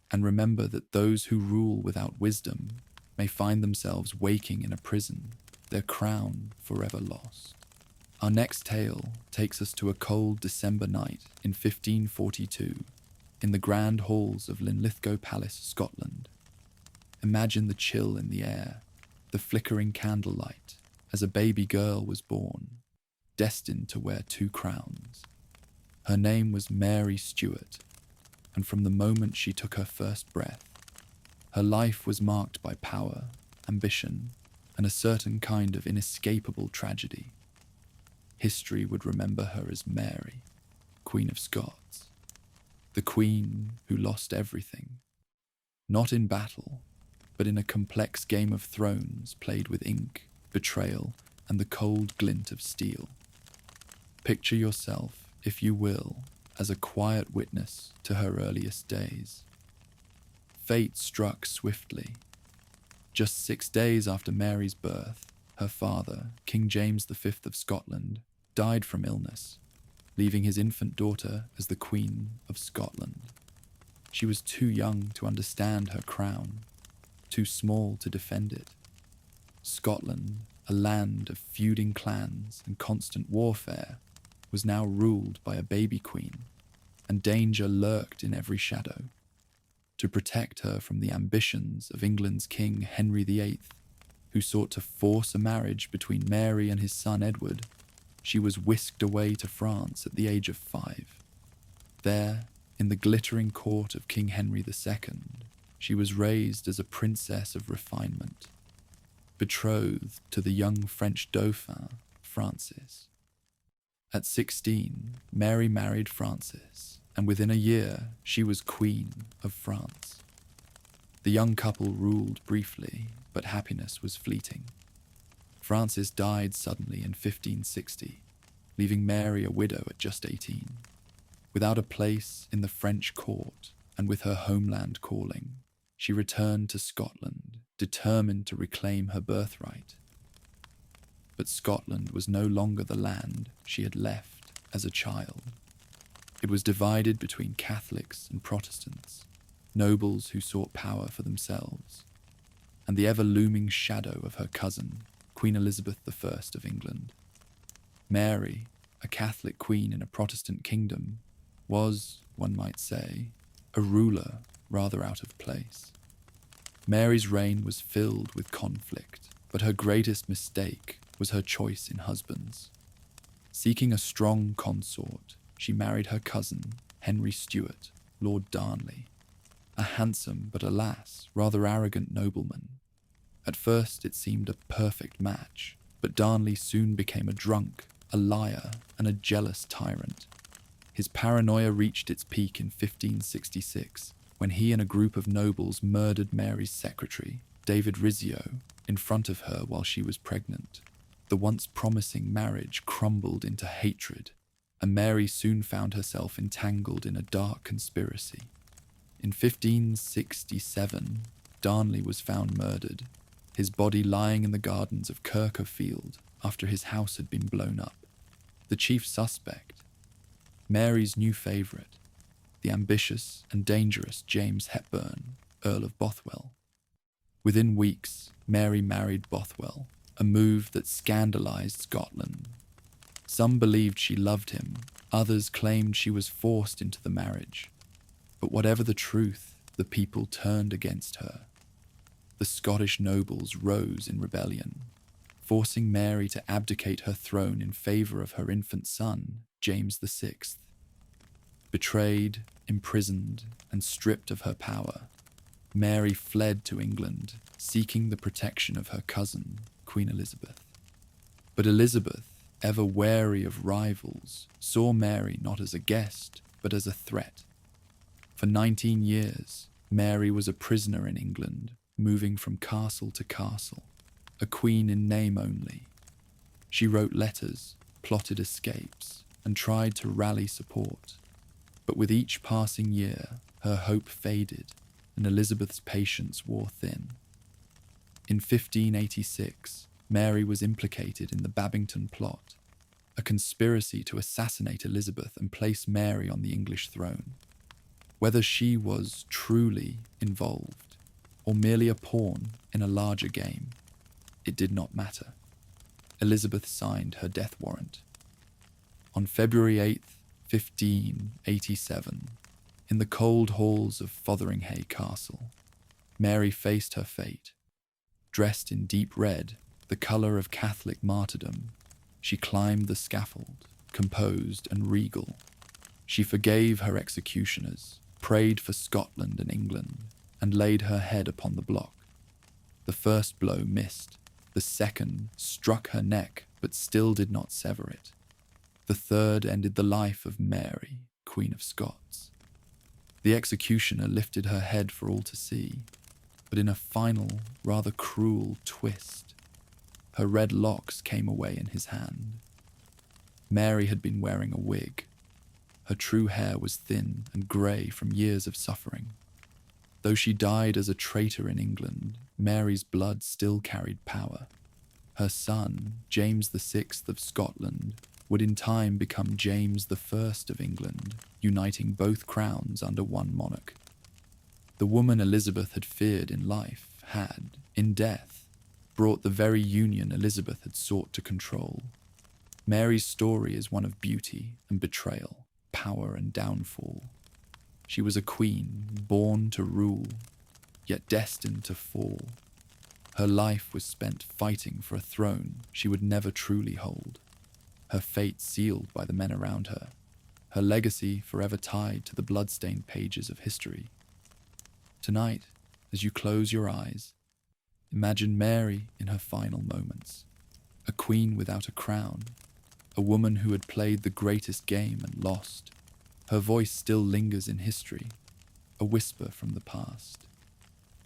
and remember that those who rule without wisdom may find themselves waking in a prison, their crown forever lost. Our next tale takes us to a cold December night in 1542, in the grand halls of Linlithgow Palace, Scotland. Imagine the chill in the air, the flickering candlelight, as a baby girl was born, destined to wear 2 crowns. Her name was Mary Stuart, and from the moment she took her first breath, her life was marked by power, ambition, and a certain kind of inescapable tragedy. History would remember her as Mary, Queen of Scots, the queen who lost everything, not in battle, but in a complex game of thrones played with ink, betrayal, and the cold glint of steel. Picture yourself, if you will, as a quiet witness to her earliest days. Fate struck swiftly. Just 6 days after Mary's birth, her father, King James V of Scotland, died from illness, leaving his infant daughter as the Queen of Scotland. She was too young to understand her crown, too small to defend it. Scotland, a land of feuding clans and constant warfare, was now ruled by a baby queen, and danger lurked in every shadow. To protect her from the ambitions of England's King Henry VIII, who sought to force a marriage between Mary and his son Edward, she was whisked away to France at the age of 5. There, in the glittering court of King Henry II, she was raised as a princess of refinement, betrothed to the young French Dauphin, Francis. At 16, Mary married Francis, and within a year she was Queen of France. The young couple ruled briefly, but happiness was fleeting. Francis died suddenly in 1560, leaving Mary a widow at just 18. Without a place in the French court and with her homeland calling, she returned to Scotland, determined to reclaim her birthright. But Scotland was no longer the land she had left as a child. It was divided between Catholics and Protestants, nobles who sought power for themselves, and the ever-looming shadow of her cousin, Queen Elizabeth I of England. Mary, a Catholic queen in a Protestant kingdom, was, one might say, a ruler rather out of place. Mary's reign was filled with conflict, but her greatest mistake was her choice in husbands. Seeking a strong consort, she married her cousin, Henry Stuart, Lord Darnley, a handsome but alas, rather arrogant nobleman. At first it seemed a perfect match, but Darnley soon became a drunk, a liar, and a jealous tyrant. His paranoia reached its peak in 1566, when he and a group of nobles murdered Mary's secretary, David Rizzio, in front of her while she was pregnant. The once promising marriage crumbled into hatred, and Mary soon found herself entangled in a dark conspiracy. In 1567, Darnley was found murdered, his body lying in the gardens of Kirkerfield after his house had been blown up. The chief suspect, Mary's new favourite, the ambitious and dangerous James Hepburn, Earl of Bothwell. Within weeks, Mary married Bothwell, a move that scandalised Scotland. Some believed she loved him, others claimed she was forced into the marriage. But whatever the truth, the people turned against her. The Scottish nobles rose in rebellion, forcing Mary to abdicate her throne in favour of her infant son, James VI. Betrayed, imprisoned, and stripped of her power, Mary fled to England, seeking the protection of her cousin, Queen Elizabeth. But Elizabeth, ever wary of rivals, saw Mary not as a guest, but as a threat. For 19 years, Mary was a prisoner in England, moving from castle to castle, a queen in name only. She wrote letters, plotted escapes, and tried to rally support. But with each passing year, her hope faded, and Elizabeth's patience wore thin. In 1586, Mary was implicated in the Babington Plot, a conspiracy to assassinate Elizabeth and place Mary on the English throne. Whether she was truly involved, or merely a pawn in a larger game, it did not matter. Elizabeth signed her death warrant. On February 8th, 1587, in the cold halls of Fotheringhay Castle, Mary faced her fate. Dressed in deep red, the colour of Catholic martyrdom, she climbed the scaffold, composed and regal. She forgave her executioners, prayed for Scotland and England, and laid her head upon the block. The first blow missed. The second struck her neck, but still did not sever it. The third ended the life of Mary, Queen of Scots. The executioner lifted her head for all to see, but in a final, rather cruel twist, her red locks came away in his hand. Mary had been wearing a wig. Her true hair was thin and grey from years of suffering. Though she died as a traitor in England, Mary's blood still carried power. Her son, James VI of Scotland, would in time become James I of England, uniting both crowns under one monarch. The woman Elizabeth had feared in life had, in death, brought the very union Elizabeth had sought to control. Mary's story is one of beauty and betrayal, power and downfall. She was a queen, born to rule, yet destined to fall. Her life was spent fighting for a throne she would never truly hold, her fate sealed by the men around her, her legacy forever tied to the blood-stained pages of history. Tonight, as you close your eyes, imagine Mary in her final moments, a queen without a crown, a woman who had played the greatest game and lost. Her voice still lingers in history, a whisper from the past.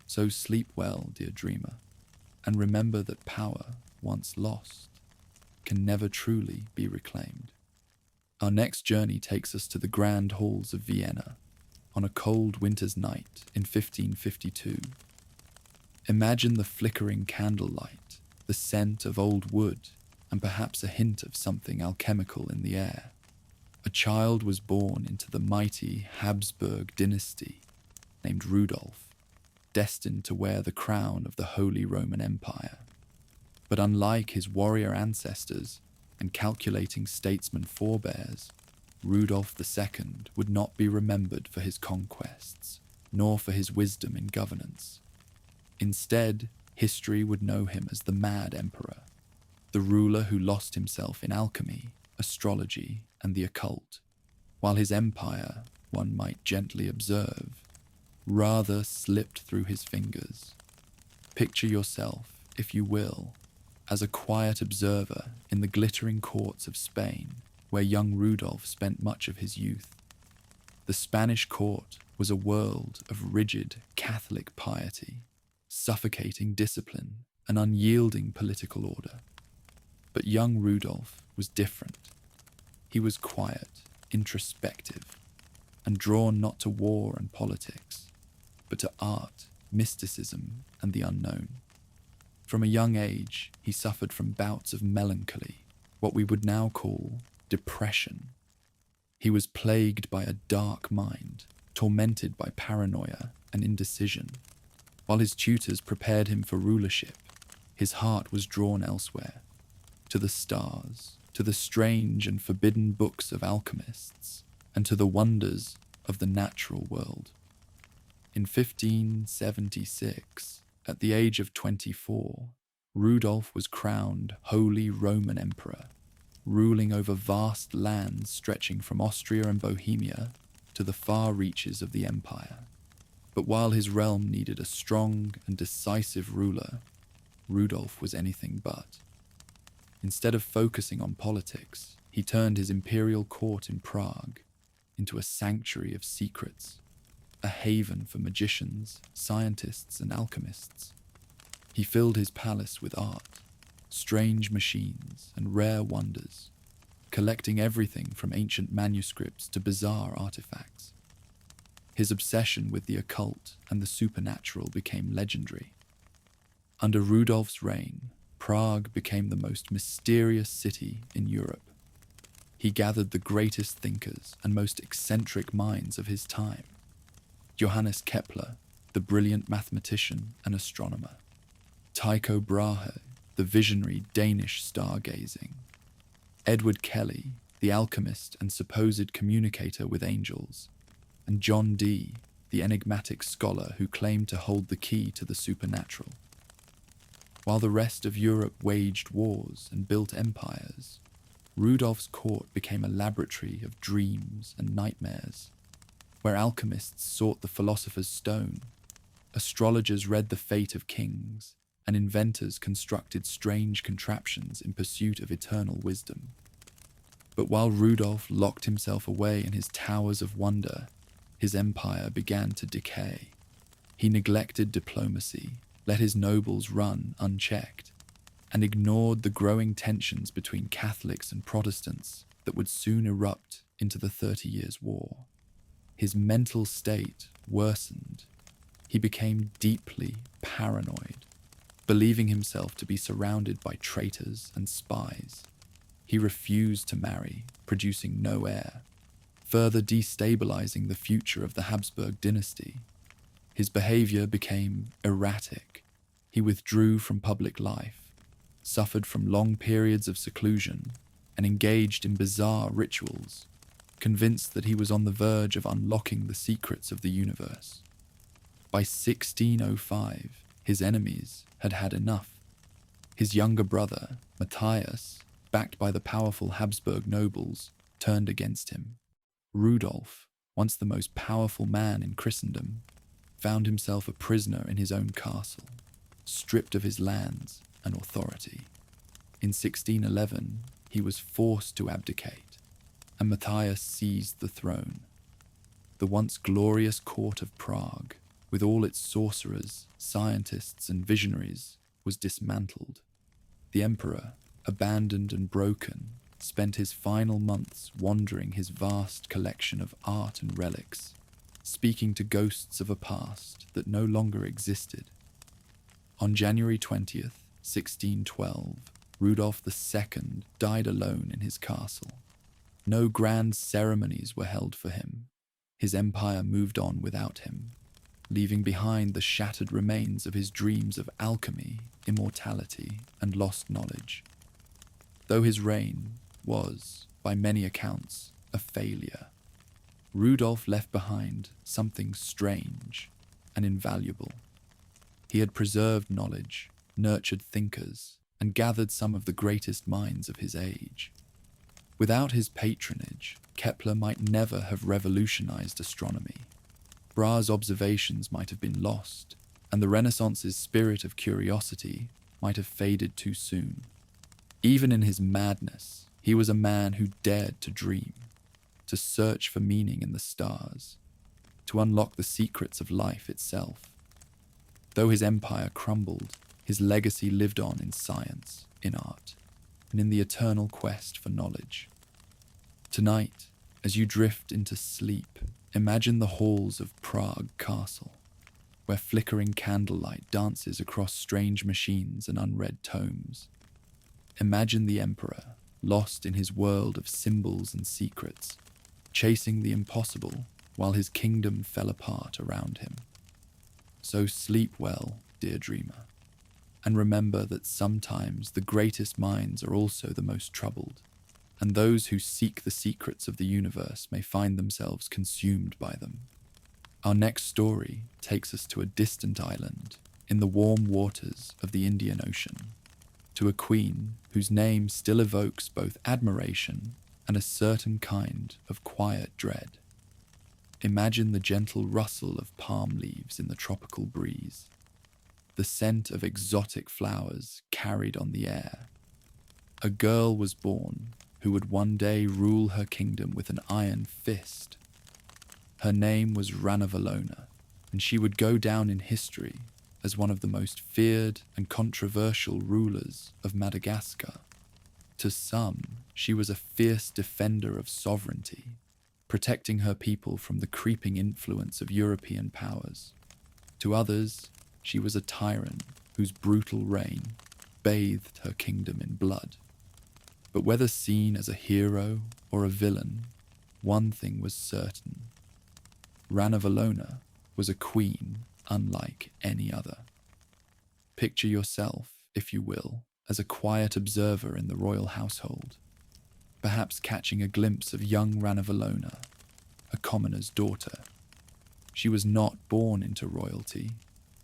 So sleep well, dear dreamer, and remember that power, once lost, can never truly be reclaimed. Our next journey takes us to the grand halls of Vienna on a cold winter's night in 1552. Imagine the flickering candlelight, the scent of old wood, and perhaps a hint of something alchemical in the air. A child was born into the mighty Habsburg dynasty named Rudolf, destined to wear the crown of the Holy Roman Empire. But unlike his warrior ancestors and calculating statesman forebears, Rudolf II would not be remembered for his conquests, nor for his wisdom in governance. Instead, history would know him as the Mad Emperor, the ruler who lost himself in alchemy, astrology, and the occult, while his empire, one might gently observe, rather slipped through his fingers. Picture yourself, if you will, as a quiet observer in the glittering courts of Spain, where young Rudolf spent much of his youth. The Spanish court was a world of rigid Catholic piety, suffocating discipline, and unyielding political order. But young Rudolf was different. He was quiet, introspective, and drawn not to war and politics, but to art, mysticism, and the unknown. From a young age, he suffered from bouts of melancholy, what we would now call depression. He was plagued by a dark mind, tormented by paranoia and indecision. While his tutors prepared him for rulership, his heart was drawn elsewhere, to the stars, to the strange and forbidden books of alchemists, and to the wonders of the natural world. In 1576, at the age of 24, Rudolf was crowned Holy Roman Emperor, ruling over vast lands stretching from Austria and Bohemia to the far reaches of the empire. But while his realm needed a strong and decisive ruler, Rudolf was anything but. Instead of focusing on politics, he turned his imperial court in Prague into a sanctuary of secrets, a haven for magicians, scientists, and alchemists. He filled his palace with art, strange machines, and rare wonders, collecting everything from ancient manuscripts to bizarre artifacts. His obsession with the occult and the supernatural became legendary. Under Rudolf's reign, Prague became the most mysterious city in Europe. He gathered the greatest thinkers and most eccentric minds of his time. Johannes Kepler, the brilliant mathematician and astronomer. Tycho Brahe, the visionary Danish stargazing. Edward Kelly, the alchemist and supposed communicator with angels. And John Dee, the enigmatic scholar who claimed to hold the key to the supernatural. While the rest of Europe waged wars and built empires, Rudolf's court became a laboratory of dreams and nightmares, where alchemists sought the philosopher's stone, astrologers read the fate of kings, and inventors constructed strange contraptions in pursuit of eternal wisdom. But while Rudolf locked himself away in his towers of wonder, his empire began to decay. He neglected diplomacy, let his nobles run unchecked, and ignored the growing tensions between Catholics and Protestants that would soon erupt into the 30 Years' War. His mental state worsened. He became deeply paranoid, believing himself to be surrounded by traitors and spies. He refused to marry, producing no heir, further destabilizing the future of the Habsburg dynasty. His behavior became erratic. He withdrew from public life, suffered from long periods of seclusion, and engaged in bizarre rituals. convinced that he was on the verge of unlocking the secrets of the universe. By 1605, his enemies had had enough. His younger brother, Matthias, backed by the powerful Habsburg nobles, turned against him. Rudolf, once the most powerful man in Christendom, found himself a prisoner in his own castle, stripped of his lands and authority. In 1611, he was forced to abdicate, and Matthias seized the throne. The once glorious court of Prague, with all its sorcerers, scientists, and visionaries, was dismantled. The emperor, abandoned and broken, spent his final months wandering his vast collection of art and relics, speaking to ghosts of a past that no longer existed. On January 20th, 1612, Rudolf II died alone in his castle. No grand ceremonies were held for him. His empire moved on without him, leaving behind the shattered remains of his dreams of alchemy, immortality, and lost knowledge. Though his reign was, by many accounts, a failure, Rudolf left behind something strange and invaluable. He had preserved knowledge, nurtured thinkers, and gathered some of the greatest minds of his age. Without his patronage, Kepler might never have revolutionized astronomy. Brahe's observations might have been lost, and the Renaissance's spirit of curiosity might have faded too soon. Even in his madness, he was a man who dared to dream, to search for meaning in the stars, to unlock the secrets of life itself. Though his empire crumbled, his legacy lived on in science, in art, and in the eternal quest for knowledge. Tonight, as you drift into sleep, imagine the halls of Prague Castle, where flickering candlelight dances across strange machines and unread tomes. Imagine the emperor, lost in his world of symbols and secrets, chasing the impossible while his kingdom fell apart around him. So sleep well, dear dreamer, and remember that sometimes the greatest minds are also the most troubled, and those who seek the secrets of the universe may find themselves consumed by them. Our next story takes us to a distant island in the warm waters of the Indian Ocean, to a queen whose name still evokes both admiration and a certain kind of quiet dread. Imagine the gentle rustle of palm leaves in the tropical breeze, the scent of exotic flowers carried on the air. A girl was born who would one day rule her kingdom with an iron fist. Her name was Ranavalona, and she would go down in history as one of the most feared and controversial rulers of Madagascar. To some, she was a fierce defender of sovereignty, protecting her people from the creeping influence of European powers. To others, she was a tyrant whose brutal reign bathed her kingdom in blood. But whether seen as a hero or a villain, one thing was certain. Ranavalona was a queen unlike any other. Picture yourself, if you will, as a quiet observer in the royal household, perhaps catching a glimpse of young Ranavalona, a commoner's daughter. She was not born into royalty,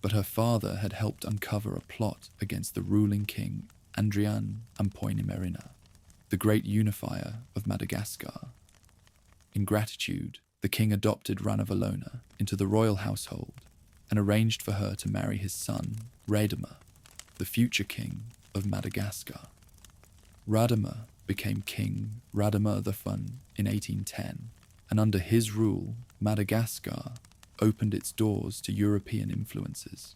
but her father had helped uncover a plot against the ruling king Andrian Ampoinimerina, the great unifier of Madagascar. In gratitude, the king adopted Ranavalona into the royal household and arranged for her to marry his son, Radama, the future king of Madagascar. Radama became King Radama I in 1810, and under his rule, Madagascar opened its doors to European influences.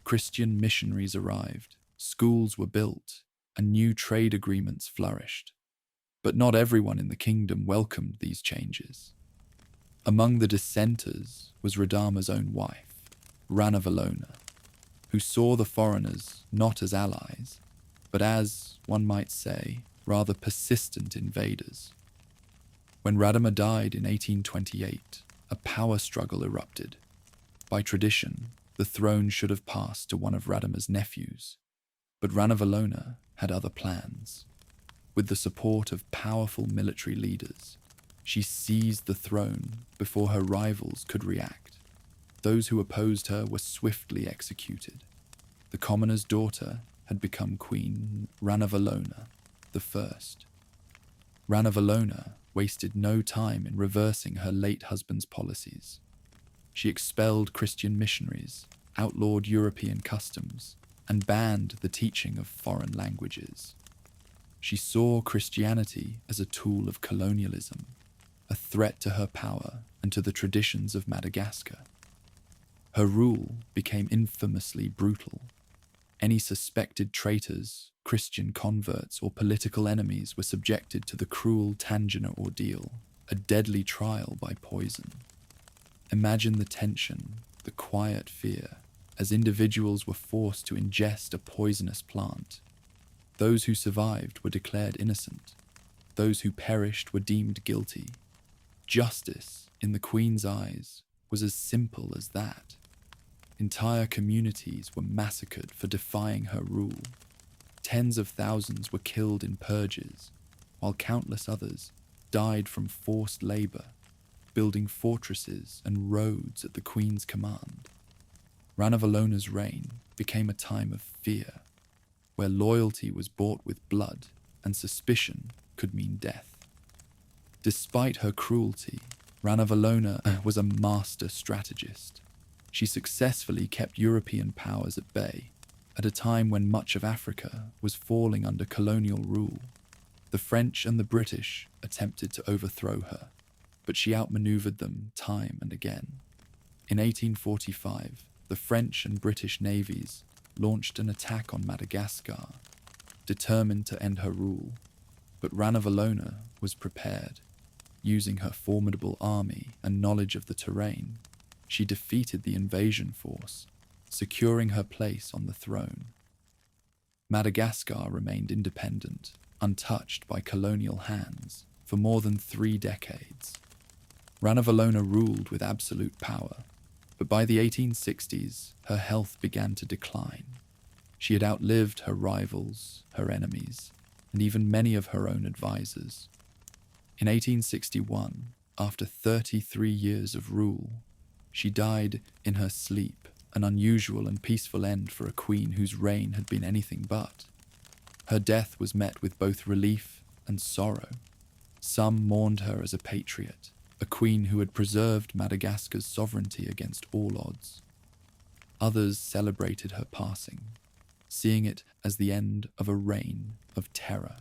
Christian missionaries arrived, schools were built, and new trade agreements flourished. But not everyone in the kingdom welcomed these changes. Among the dissenters was Radama's own wife, Ranavalona, who saw the foreigners not as allies, but as, one might say, rather persistent invaders. When Radama died in 1828, a power struggle erupted. By tradition, the throne should have passed to one of Radama's nephews, but Ranavalona had other plans. With the support of powerful military leaders, She seized the throne before her rivals could react. Those who opposed her were swiftly executed. The commoner's daughter had become Queen Ranavalona I. Ranavalona wasted no time in reversing her late husband's policies. She expelled Christian missionaries, outlawed European customs, and banned the teaching of foreign languages. She saw Christianity as a tool of colonialism, a threat to her power and to the traditions of Madagascar. Her rule became infamously brutal. Any suspected traitors, Christian converts, or political enemies were subjected to the cruel Tangina ordeal, a deadly trial by poison. Imagine the tension, the quiet fear, as individuals were forced to ingest a poisonous plant. Those who survived were declared innocent. Those who perished were deemed guilty. Justice, in the Queen's eyes, was as simple as that. Entire communities were massacred for defying her rule. Tens of thousands were killed in purges, while countless others died from forced labor, building fortresses and roads at the Queen's command. Ranavalona's reign became a time of fear, where loyalty was bought with blood and suspicion could mean death. Despite her cruelty, Ranavalona was a master strategist. She successfully kept European powers at bay at a time when much of Africa was falling under colonial rule. The French and the British attempted to overthrow her, but she outmaneuvered them time and again. In 1845, the French and British navies launched an attack on Madagascar, determined to end her rule, but Ranavalona was prepared. Using her formidable army and knowledge of the terrain, she defeated the invasion force, securing her place on the throne. Madagascar remained independent, untouched by colonial hands, for more than 3 decades. Ranavalona ruled with absolute power, but by the 1860s, her health began to decline. She had outlived her rivals, her enemies, and even many of her own advisors. In 1861, after 33 years of rule, she died in her sleep, an unusual and peaceful end for a queen whose reign had been anything but. Her death was met with both relief and sorrow. Some mourned her as a patriot, a queen who had preserved Madagascar's sovereignty against all odds. Others celebrated her passing, seeing it as the end of a reign of terror.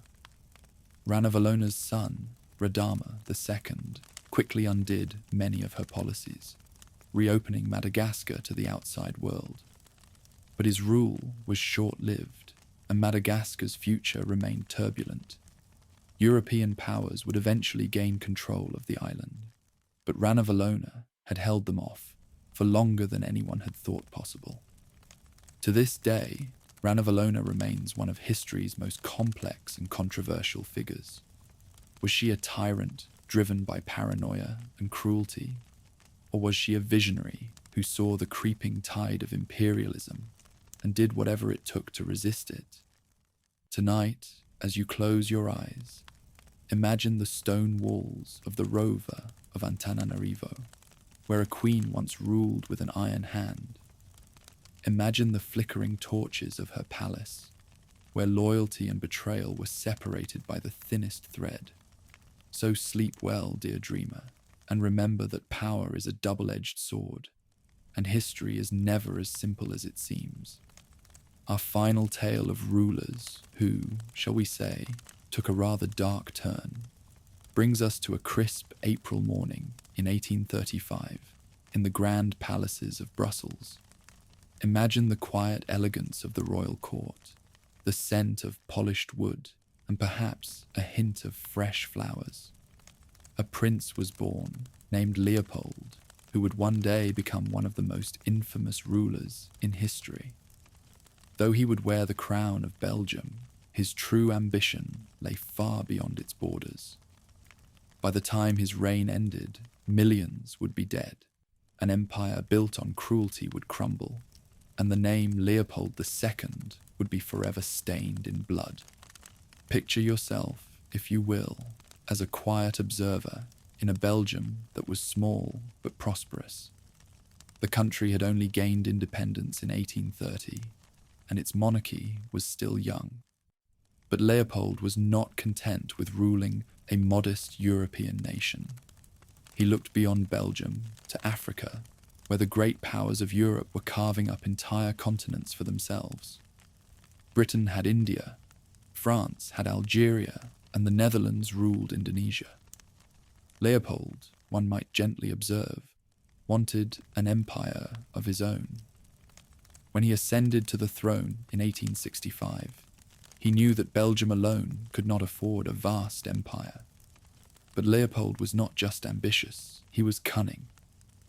Ranavalona's son, Rudolf II, quickly undid many of her policies, reopening Madagascar to the outside world. But his rule was short-lived, and Madagascar's future remained turbulent. European powers would eventually gain control of the island, but Ranavalona had held them off for longer than anyone had thought possible. To this day, Ranavalona remains one of history's most complex and controversial figures. Was she a tyrant driven by paranoia and cruelty? Or was she a visionary who saw the creeping tide of imperialism and did whatever it took to resist it? Tonight, as you close your eyes, imagine the stone walls of the Rover of Antananarivo, where a queen once ruled with an iron hand. Imagine the flickering torches of her palace, where loyalty and betrayal were separated by the thinnest thread. So sleep well, dear dreamer, and remember that power is a double-edged sword, and history is never as simple as it seems. Our final tale of rulers who, shall we say, took a rather dark turn, brings us to a crisp April morning in 1835 in the grand palaces of Brussels. Imagine the quiet elegance of the royal court, the scent of polished wood, and perhaps a hint of fresh flowers. A prince was born, named Leopold, who would one day become one of the most infamous rulers in history. Though he would wear the crown of Belgium, his true ambition lay far beyond its borders. By the time his reign ended, millions would be dead, an empire built on cruelty would crumble, and the name Leopold II would be forever stained in blood. Picture yourself, if you will, as a quiet observer in a Belgium that was small but prosperous. The country had only gained independence in 1830, and its monarchy was still young. But Leopold was not content with ruling a modest European nation. He looked beyond Belgium to Africa, where the great powers of Europe were carving up entire continents for themselves. Britain had India, France had Algeria, and the Netherlands ruled Indonesia. Leopold, one might gently observe, wanted an empire of his own. When he ascended to the throne in 1865, he knew that Belgium alone could not afford a vast empire. But Leopold was not just ambitious, he was cunning.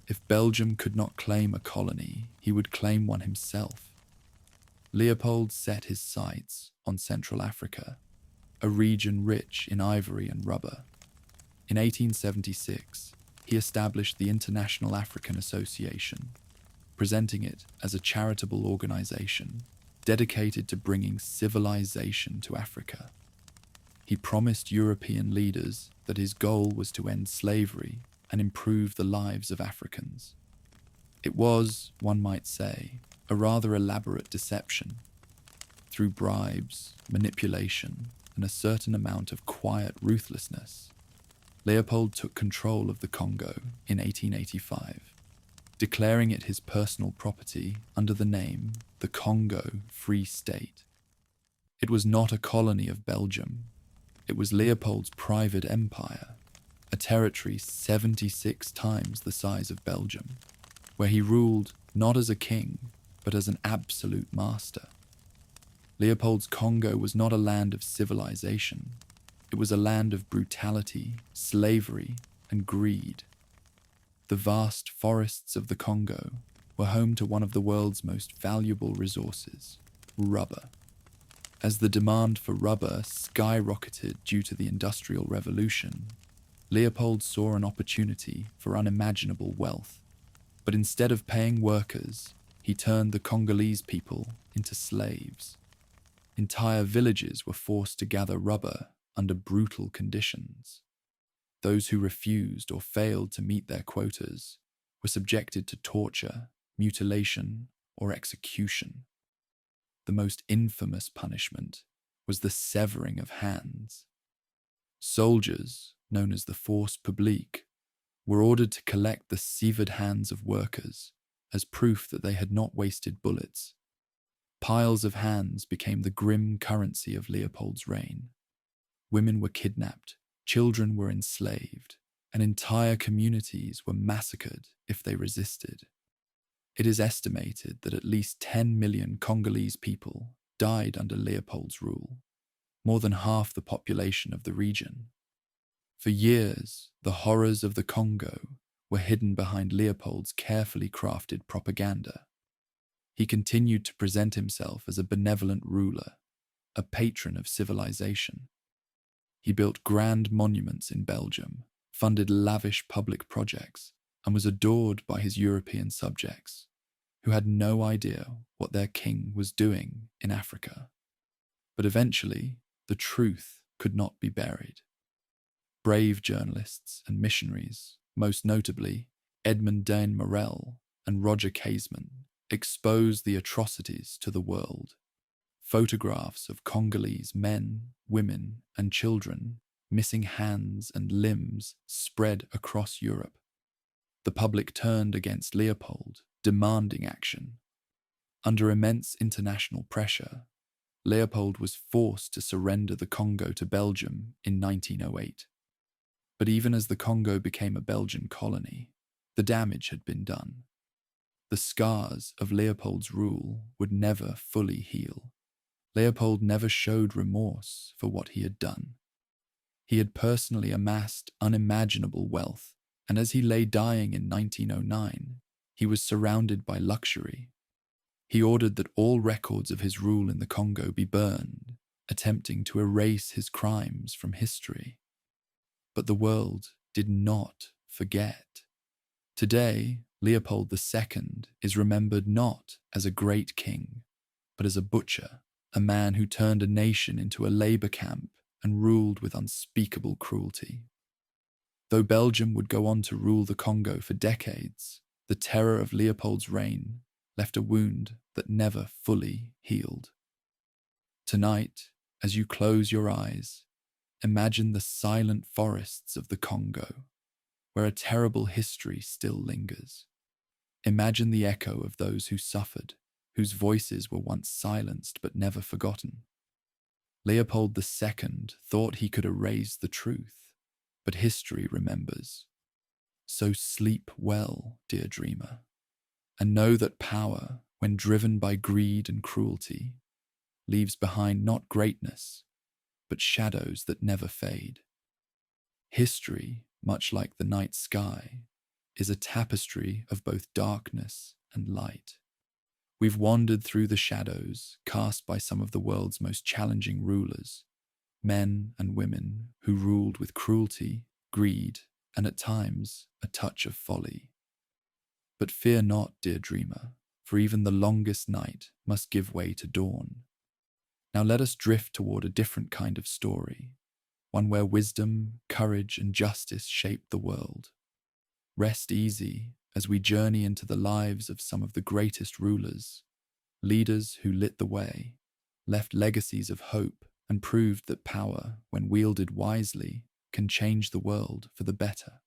If Belgium could not claim a colony, he would claim one himself. Leopold set his sights on Central Africa, a region rich in ivory and rubber. In 1876, he established the International African Association, presenting it as a charitable organization dedicated to bringing civilization to Africa. He promised European leaders that his goal was to end slavery and improve the lives of Africans. It was, one might say, a rather elaborate deception. Through bribes, manipulation, and a certain amount of quiet ruthlessness, Leopold took control of the Congo in 1885, declaring it his personal property under the name the Congo Free State. It was not a colony of Belgium. It was Leopold's private empire, a territory 76 times the size of Belgium, where he ruled not as a king, but as an absolute master. Leopold's Congo was not a land of civilization. It was a land of brutality, slavery, and greed. The vast forests of the Congo were home to one of the world's most valuable resources, rubber. As the demand for rubber skyrocketed due to the Industrial Revolution, Leopold saw an opportunity for unimaginable wealth. But instead of paying workers, he turned the Congolese people into slaves. Entire villages were forced to gather rubber under brutal conditions. Those who refused or failed to meet their quotas were subjected to torture, mutilation, or execution. The most infamous punishment was the severing of hands. Soldiers, known as the force publique, were ordered to collect the severed hands of workers as proof that they had not wasted bullets. Piles of hands became the grim currency of Leopold's reign. Women were kidnapped, children were enslaved, and entire communities were massacred if they resisted. It is estimated that at least 10 million Congolese people died under Leopold's rule, more than half the population of the region. For years, the horrors of the Congo were hidden behind Leopold's carefully crafted propaganda. He continued to present himself as a benevolent ruler, a patron of civilization. He built grand monuments in Belgium, funded lavish public projects, and was adored by his European subjects, who had no idea what their king was doing in Africa. But eventually, the truth could not be buried. Brave journalists and missionaries, most notably Edmond Dane Morel and Roger Casement, exposed the atrocities to the world. Photographs of Congolese men, women, and children missing hands and limbs spread across Europe. The public turned against Leopold, demanding action. Under immense international pressure, Leopold was forced to surrender the Congo to Belgium in 1908. But even as the Congo became a Belgian colony, the damage had been done. The scars of Leopold's rule would never fully heal. Leopold never showed remorse for what he had done. He had personally amassed unimaginable wealth, and as he lay dying in 1909, he was surrounded by luxury. He ordered that all records of his rule in the Congo be burned, attempting to erase his crimes from history. But the world did not forget. Today, Leopold II is remembered not as a great king, but as a butcher, a man who turned a nation into a labor camp and ruled with unspeakable cruelty. Though Belgium would go on to rule the Congo for decades, the terror of Leopold's reign left a wound that never fully healed. Tonight, as you close your eyes, imagine the silent forests of the Congo, where a terrible history still lingers. Imagine the echo of those who suffered, whose voices were once silenced but never forgotten. Leopold II thought he could erase the truth, but history remembers. So sleep well, dear dreamer, and know that power, when driven by greed and cruelty, leaves behind not greatness, but shadows that never fade. History, much like the night sky, is a tapestry of both darkness and light. We've wandered through the shadows cast by some of the world's most challenging rulers, men and women who ruled with cruelty, greed, and at times a touch of folly. But fear not, dear dreamer, for even the longest night must give way to dawn. Now let us drift toward a different kind of story, one where wisdom, courage, and justice shaped the world. Rest easy as we journey into the lives of some of the greatest rulers, leaders who lit the way, left legacies of hope, and proved that power, when wielded wisely, can change the world for the better.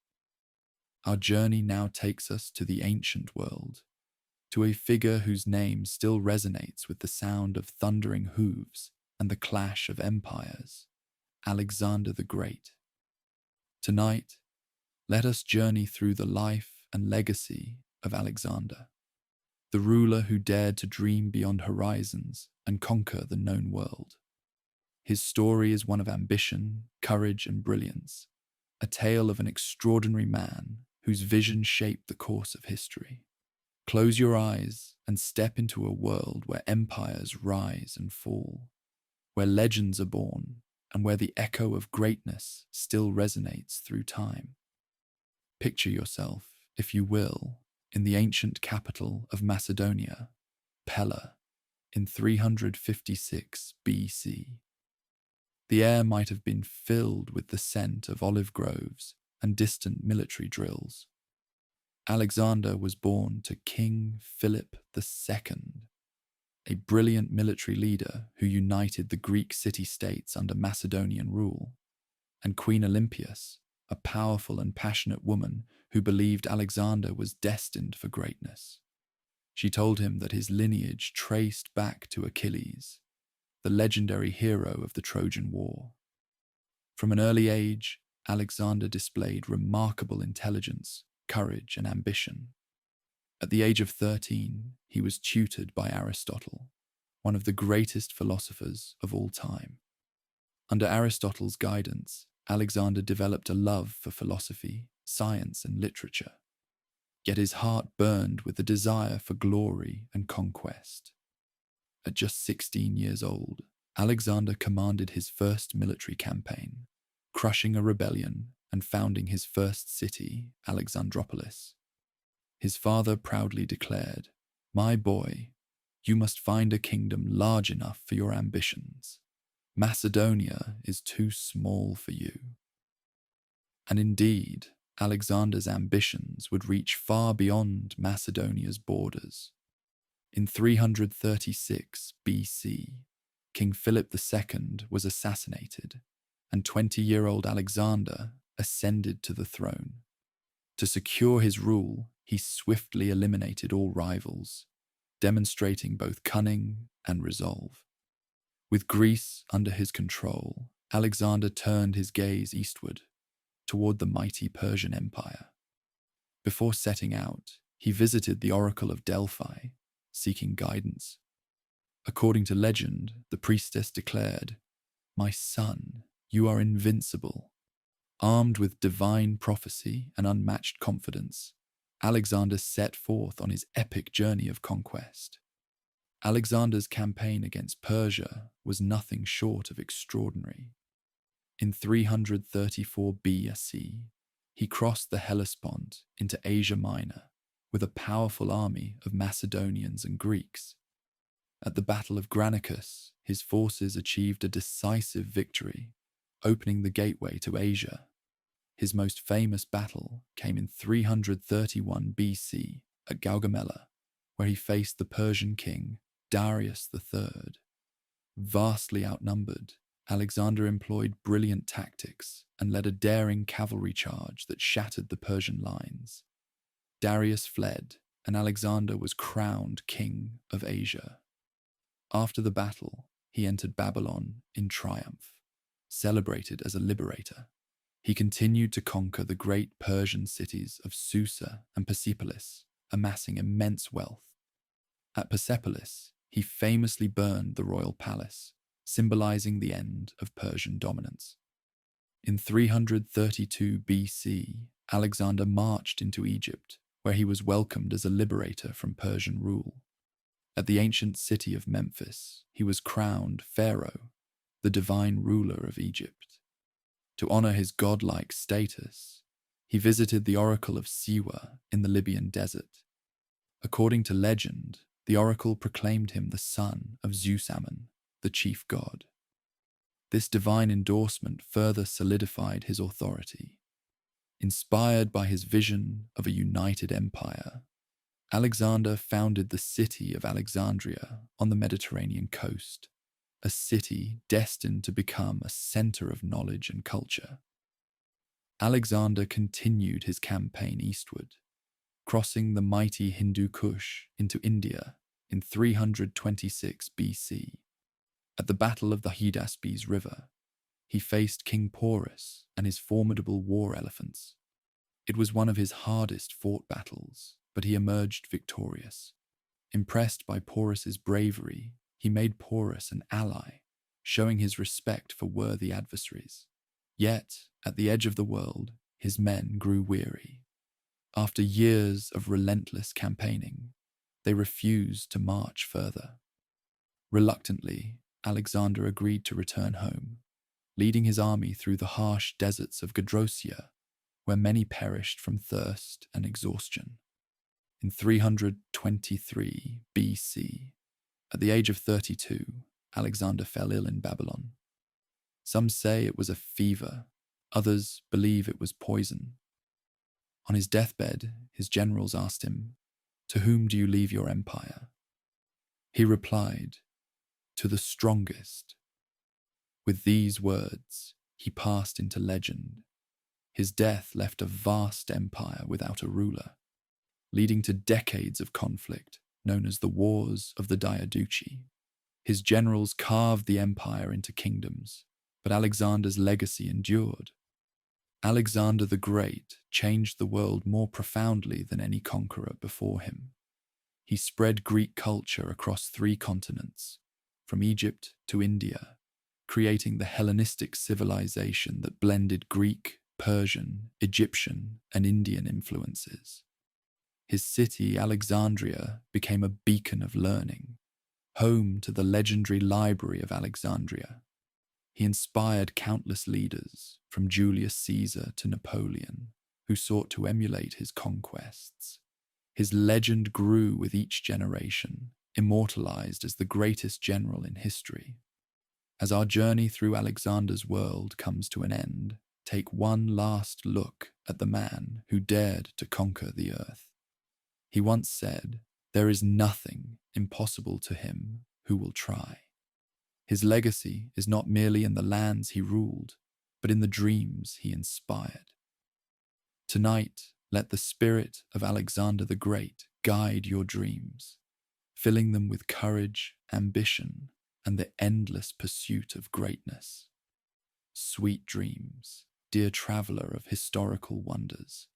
Our journey now takes us to the ancient world, to a figure whose name still resonates with the sound of thundering hooves and the clash of empires, Alexander the Great. Tonight, let us journey through the life and legacy of Alexander, the ruler who dared to dream beyond horizons and conquer the known world. His story is one of ambition, courage, and brilliance, a tale of an extraordinary man whose vision shaped the course of history. Close your eyes and step into a world where empires rise and fall, where legends are born, and where the echo of greatness still resonates through time. Picture yourself, if you will, in the ancient capital of Macedonia, Pella, in 356 BC. The air might have been filled with the scent of olive groves and distant military drills. Alexander was born to King Philip II, a brilliant military leader who united the Greek city-states under Macedonian rule, and Queen Olympias, a powerful and passionate woman who believed Alexander was destined for greatness. She told him that his lineage traced back to Achilles, the legendary hero of the Trojan War. From an early age, Alexander displayed remarkable intelligence, courage, and ambition. At the age of 13, he was tutored by Aristotle, one of the greatest philosophers of all time. Under Aristotle's guidance, Alexander developed a love for philosophy, science, and literature. Yet his heart burned with the desire for glory and conquest. At just 16 years old, Alexander commanded his first military campaign, crushing a rebellion and founding his first city, Alexandropolis. His father proudly declared, "My boy, you must find a kingdom large enough for your ambitions. Macedonia is too small for you." And indeed, Alexander's ambitions would reach far beyond Macedonia's borders. In 336 BC, King Philip II was assassinated, and 20-year-old Alexander ascended to the throne. To secure his rule, he swiftly eliminated all rivals, demonstrating both cunning and resolve. With Greece under his control, Alexander turned his gaze eastward, toward the mighty Persian Empire. Before setting out, he visited the Oracle of Delphi, seeking guidance. According to legend, the priestess declared, "My son, you are invincible." Armed with divine prophecy and unmatched confidence, Alexander set forth on his epic journey of conquest. Alexander's campaign against Persia was nothing short of extraordinary. In 334 BC, he crossed the Hellespont into Asia Minor with a powerful army of Macedonians and Greeks. At the Battle of Granicus, his forces achieved a decisive victory, opening the gateway to Asia. His most famous battle came in 331 BC at Gaugamela, where he faced the Persian king Darius III. Vastly outnumbered, Alexander employed brilliant tactics and led a daring cavalry charge that shattered the Persian lines. Darius fled, and Alexander was crowned king of Asia. After the battle, he entered Babylon in triumph, celebrated as a liberator. He continued to conquer the great Persian cities of Susa and Persepolis, amassing immense wealth. At Persepolis, he famously burned the royal palace, symbolizing the end of Persian dominance. In 332 BC, Alexander marched into Egypt, where he was welcomed as a liberator from Persian rule. At the ancient city of Memphis, he was crowned pharaoh, the divine ruler of Egypt. To honor his godlike status, he visited the oracle of Siwa in the Libyan desert. According to legend, the oracle proclaimed him the son of Zeus Ammon, the chief god. This divine endorsement further solidified his authority. Inspired by his vision of a united empire, Alexander founded the city of Alexandria on the Mediterranean coast, a city destined to become a center of knowledge and culture. Alexander continued his campaign eastward, crossing the mighty Hindu Kush into India in 326 BC. At the Battle of the Hydaspes River, he faced King Porus and his formidable war elephants. It was one of his hardest fought battles, but he emerged victorious. Impressed by Porus's bravery, he made Porus an ally, showing his respect for worthy adversaries. Yet, at the edge of the world, his men grew weary. After years of relentless campaigning, they refused to march further. Reluctantly, Alexander agreed to return home, leading his army through the harsh deserts of Gedrosia, where many perished from thirst and exhaustion. In 323 BC, at the age of 32, Alexander fell ill in Babylon. Some say it was a fever, others believe it was poison. On his deathbed, his generals asked him, "To whom do you leave your empire?" He replied, "To the strongest." With these words, he passed into legend. His death left a vast empire without a ruler, leading to decades of conflict known as the Wars of the Diadochi. His generals carved the empire into kingdoms, but Alexander's legacy endured. Alexander the Great changed the world more profoundly than any conqueror before him. He spread Greek culture across 3 continents, from Egypt to India, creating the Hellenistic civilization that blended Greek, Persian, Egyptian, and Indian influences. His city, Alexandria, became a beacon of learning, home to the legendary Library of Alexandria. He inspired countless leaders, from Julius Caesar to Napoleon, who sought to emulate his conquests. His legend grew with each generation, immortalized as the greatest general in history. As our journey through Alexander's world comes to an end, take one last look at the man who dared to conquer the earth. He once said, "There is nothing impossible to him who will try." His legacy is not merely in the lands he ruled, but in the dreams he inspired. Tonight, let the spirit of Alexander the Great guide your dreams, filling them with courage, ambition, and the endless pursuit of greatness. Sweet dreams, dear traveler of historical wonders.